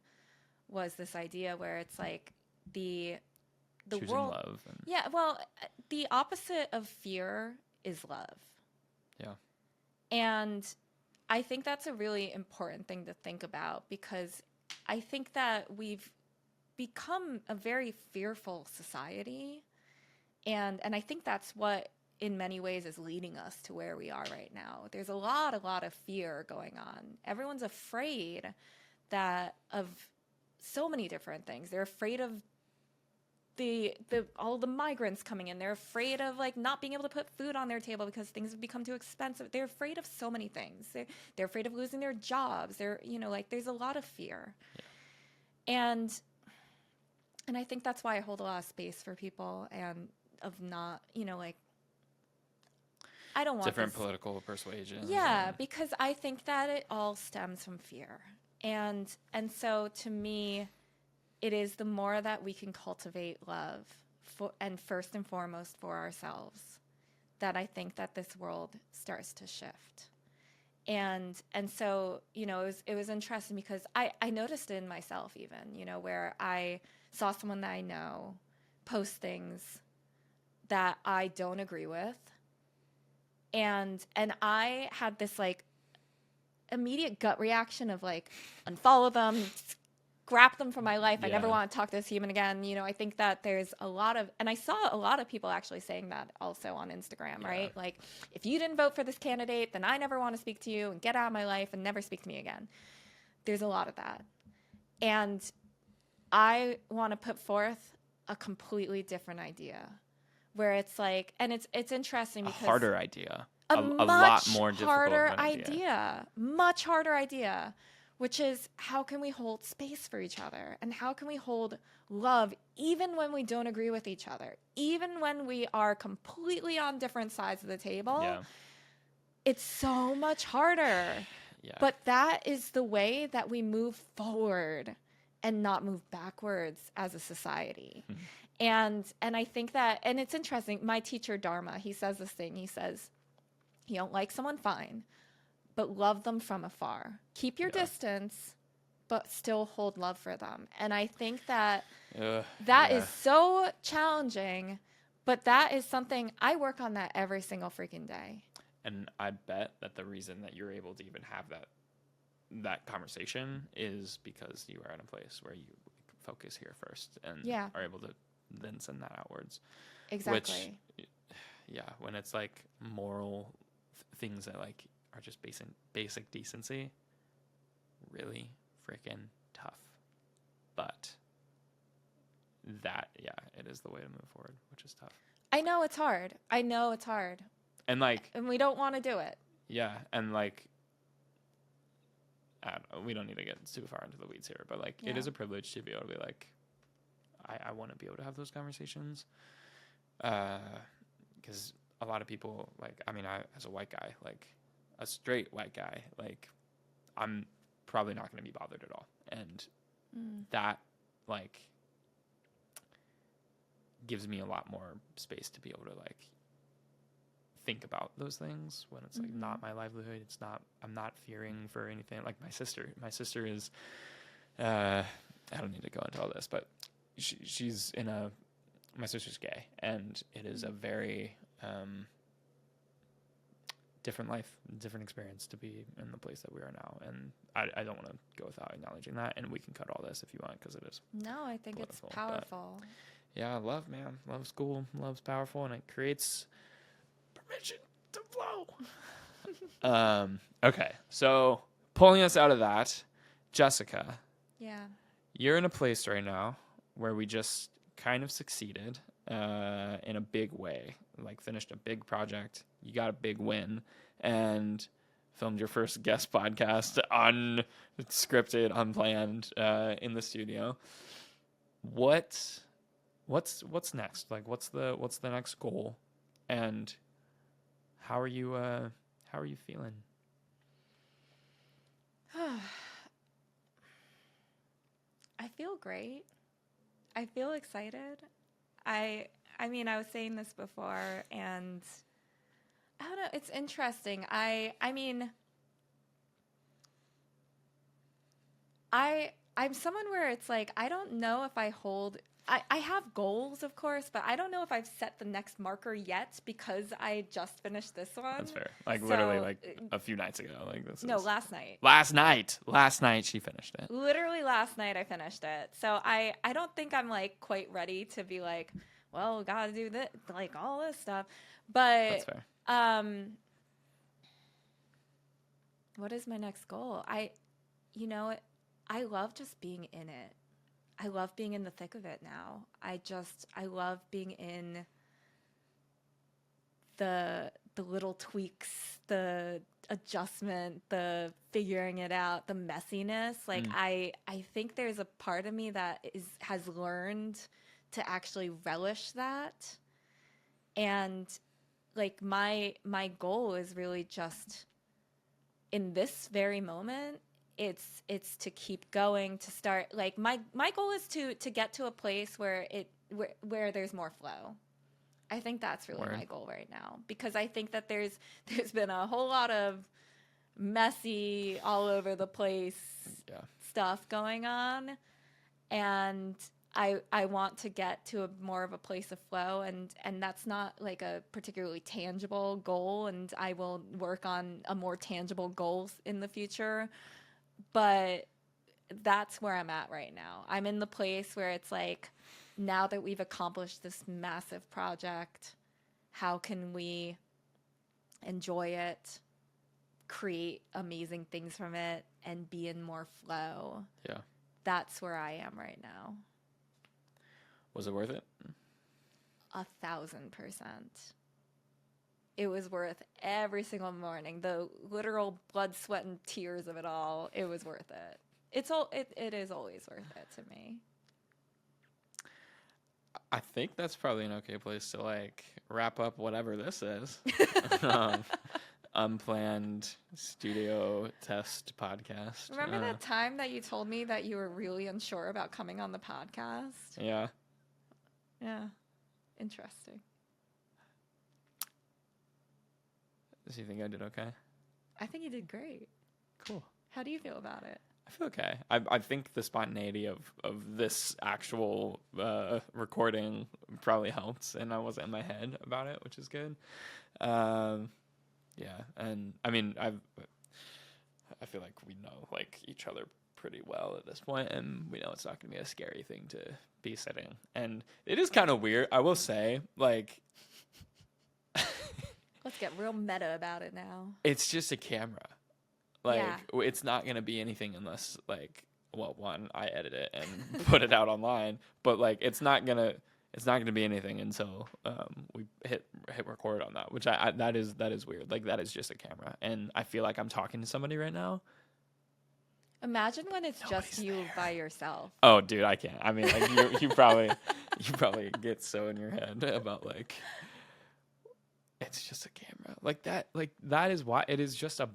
was this idea where it's like the choosing world, love. The opposite of fear is love. Yeah. And I think that's a really important thing to think about, because I think that we've become a very fearful society, and I think that's what in many ways is leading us to where we are right now. There's a lot of fear going on. Everyone's afraid that of so many different things. They're afraid of the all the migrants coming in. They're afraid of like not being able to put food on their table because things have become too expensive. They're afraid of so many things. They're afraid of losing their jobs. They're, you know, like there's a lot of fear. Yeah. And I think that's why I hold a lot of space for people and of not, you know, like I don't want different political persuasions. Yeah, because I think that it all stems from fear. And so to me, it is the more that we can cultivate love and first and foremost for ourselves, that I think that this world starts to shift. And so, you know, it was interesting because I noticed it in myself even, you know, where I saw someone that I know post things that I don't agree with. And I had this like immediate gut reaction of like unfollow them, scrap them from my life. I never want to talk to this human again. You know, I think that there's a lot of, and I saw a lot of people actually saying that also on Instagram, right? Like, if you didn't vote for this candidate, then I never want to speak to you and get out of my life and never speak to me again. There's a lot of that. And I want to put forth a completely different idea where it's like, and it's interesting because a harder idea. A lot more difficult harder idea. Much harder idea, which is how can we hold space for each other and how can we hold love even when we don't agree with each other, even when we are completely on different sides of the table. Yeah. It's so much harder. Yeah. But that is the way that we move forward and not move backwards as a society. And I think that, and it's interesting, my teacher Dharma, he says this thing, he says, you don't like someone, fine, but love them from afar. Keep your distance, but still hold love for them. And I think that that is so challenging, but that is something, I work on that every single freaking day. And I bet that the reason that you're able to even have that conversation is because you are in a place where you focus here first and are able to then send that outwards. Exactly. Which, when it's like moral things that like are just basic decency, really freaking tough. But that, it is the way to move forward, which is tough. I know it's hard. And like, and we don't want to do it. Yeah, and like, I don't know, we don't need to get too far into the weeds here, but like, it is a privilege to be able to be like, I want to be able to have those conversations, because a lot of people, like, I mean, I as a white guy, like a straight white guy, like, I'm probably not going to be bothered at all, and that like gives me a lot more space to be able to like think about those things when it's like not my livelihood. It's not, I'm not fearing for anything. Like my sister is, I don't need to go into all this, but she's my sister's gay, and it is a very different life, different experience to be in the place that we are now. And I don't want to go without acknowledging that, and we can cut all this if you want, because it is. No, I think it's powerful. Yeah, love, man. Love's cool. Love's powerful, and it creates permission to flow. Okay, so pulling us out of that, Jessica. Yeah. You're in a place right now where we just kind of succeeded in a big way. Like, finished a big project. You got a big win, and filmed your first guest podcast, unscripted, unplanned, in the studio. What's next? Like, what's the next goal, and how are you feeling? I feel great. I feel excited. I mean, I was saying this before, and I don't know, it's interesting. I mean, I'm someone where it's like, I don't know if I hold I have goals, of course, but I don't know if I've set the next marker yet because I just finished this one. That's fair. Like literally like a few nights ago. Like this No, is last night. Last night she finished it. Literally last night I finished it. So I don't think I'm like quite ready to be like, well, gotta do this, like all this stuff. But That's fair. What is my next goal? You know, I love just being in it. I love being in the thick of it now. I love being in the little tweaks, the adjustment, the figuring it out, the messiness. Like I think there's a part of me that has learned to actually relish that. And like my goal is really just in this very moment, it's to keep going, to start like my goal is to get to a place where where there's more flow. I think that's really my goal right now, because I think that there's been a whole lot of messy, all over the place stuff going on, and I want to get to more of a place of flow, and that's not like a particularly tangible goal, and I will work on a more tangible goal in the future, but that's where I'm at right now. I'm in the place where it's like, now that we've accomplished this massive project, how can we enjoy it, create amazing things from it, and be in more flow? Yeah. That's where I am right now. Was it worth it? 1,000%. It was worth every single morning. The literal blood, sweat, and tears of it all. It was worth it. It is always worth it to me. I think that's probably an okay place to like wrap up whatever this is. Unplanned studio test podcast. Remember that time that you told me that you were really unsure about coming on the podcast? Yeah. Yeah. Interesting. Do you think I did okay? I think you did great. Cool. How do you feel about it? I feel okay. I think the spontaneity of this actual recording probably helped, and I wasn't in my head about it, which is good. Yeah, and I mean, I feel like we know like each other pretty well at this point, and we know it's not going to be a scary thing to be sitting. And it is kind of weird, I will say, like. Let's get real meta about it now. It's just a camera. Like, it's not going to be anything unless, like, well, one, I edit it and put it out online. But, like, it's not going to be anything until we hit record on that, which that is weird. Like, that is just a camera. And I feel like I'm talking to somebody right now. Imagine when it's just you by yourself. Oh, dude, I can't. I mean, like, you probably get so in your head about, like, it's just a camera. Like, that is why it is just a,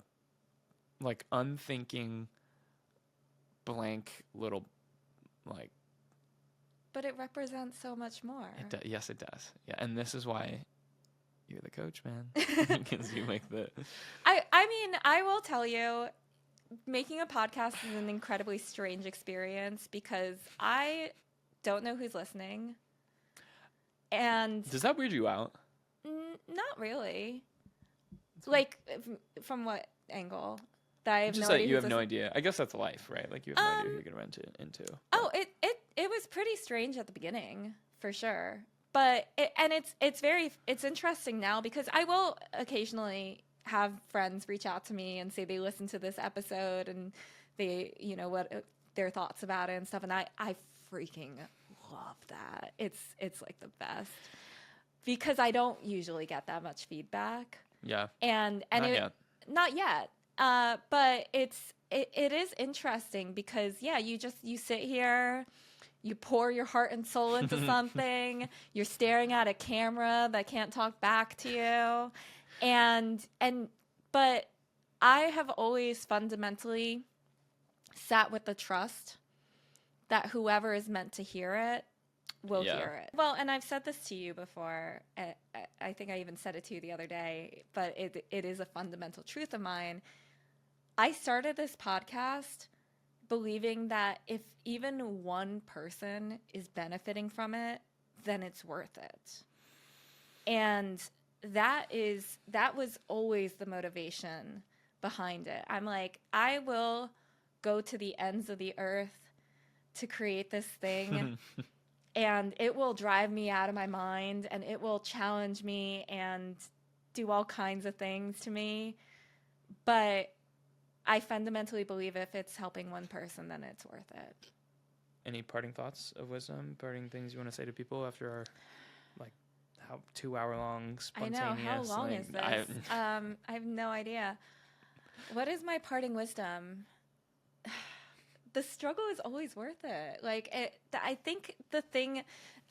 like, unthinking, blank little, like. But it represents so much more. Yes, it does. Yeah, and this is why you're the coach, man. Because you make the. I mean, I will tell you, making a podcast is an incredibly strange experience because I don't know who's listening. And does that weird you out? Not really. Like, from what angle? That I have just no that idea you have no idea. I guess that's life, right? Like, you have no idea who you're gonna run into. Oh, it was pretty strange at the beginning, for sure. But it's interesting now because I will occasionally have friends reach out to me and say they listen to this episode and they, you know, what their thoughts about it and stuff, and I freaking love that. It's like the best because I don't usually get that much feedback. Yeah. And not yet. But it is interesting because you sit here, you pour your heart and soul into something, you're staring at a camera that can't talk back to you. But I have always fundamentally sat with the trust that whoever is meant to hear it will hear it. Well, and I've said this to you before. I think I even said it to you the other day, but it is a fundamental truth of mine. I started this podcast believing that if even one person is benefiting from it, then it's worth it. And that was always the motivation behind it. I'm like, I will go to the ends of the earth to create this thing and it will drive me out of my mind and it will challenge me and do all kinds of things to me. But I fundamentally believe if it's helping one person, then it's worth it. Any parting thoughts of wisdom, parting things you want to say to people after our, like, how 2-hour-long spontaneous? I know. How long is this? I have no idea. What is my parting wisdom? The struggle is always worth it. Like, I think the thing,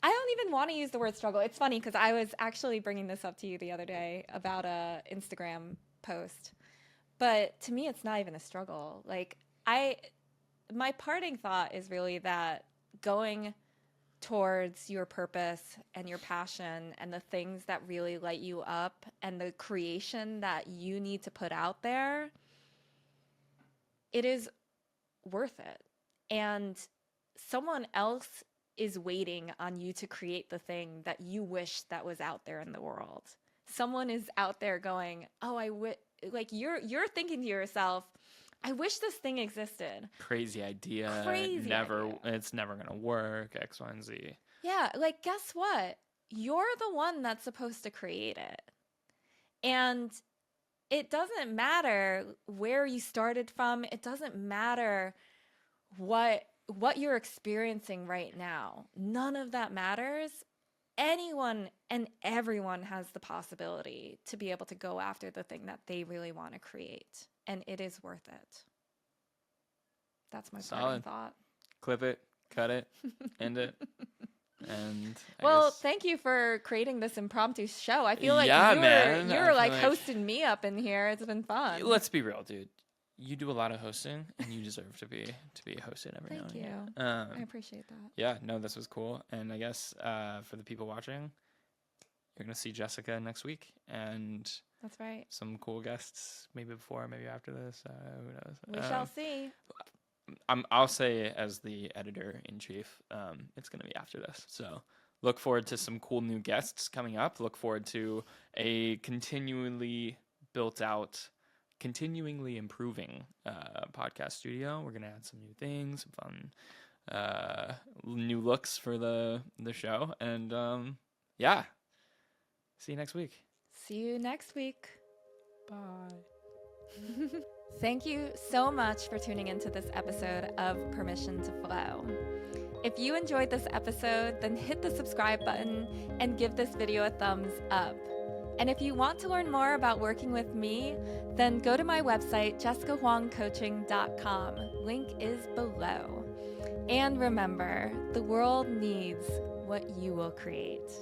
I don't even want to use the word struggle. It's funny because I was actually bringing this up to you the other day about a Instagram post. But to me, it's not even a struggle. Like, my parting thought is really that going towards your purpose and your passion and the things that really light you up and the creation that you need to put out there, it is worth it. And someone else is waiting on you to create the thing that you wish that was out there in the world. Someone is out there going, oh, like you're thinking to yourself, I wish this thing existed. Crazy idea. It's never going to work, X, Y, and Z. Yeah, like, guess what? You're the one that's supposed to create it. And it doesn't matter where you started from. It doesn't matter what you're experiencing right now. None of that matters. Anyone and everyone has the possibility to be able to go after the thing that they really want to create. And it is worth it. That's my parting thought. Clip it, cut it, end it. And thank you for creating this impromptu show. I feel like you were like hosting me up in here. It's been fun. Let's be real, dude. You do a lot of hosting, and you deserve to be hosted every now and again. Thank you. I appreciate that. Yeah, no, this was cool. And I guess for the people watching, you're going to see Jessica next week. And that's right. Some cool guests, maybe before, maybe after this. Who knows? We shall see. I'll say as the editor-in-chief, it's going to be after this. So look forward to some cool new guests coming up. Look forward to a continually built-out, continually improving podcast studio. We're going to add some new things, some fun new looks for the show. And yeah, see you next week. See you next week. Bye. Thank you so much for tuning into this episode of Permission to Flow. If you enjoyed this episode, then hit the subscribe button and give this video a thumbs up. And if you want to learn more about working with me, then go to my website, jessicahuangcoaching.com. Link is below. And remember, the world needs what you will create.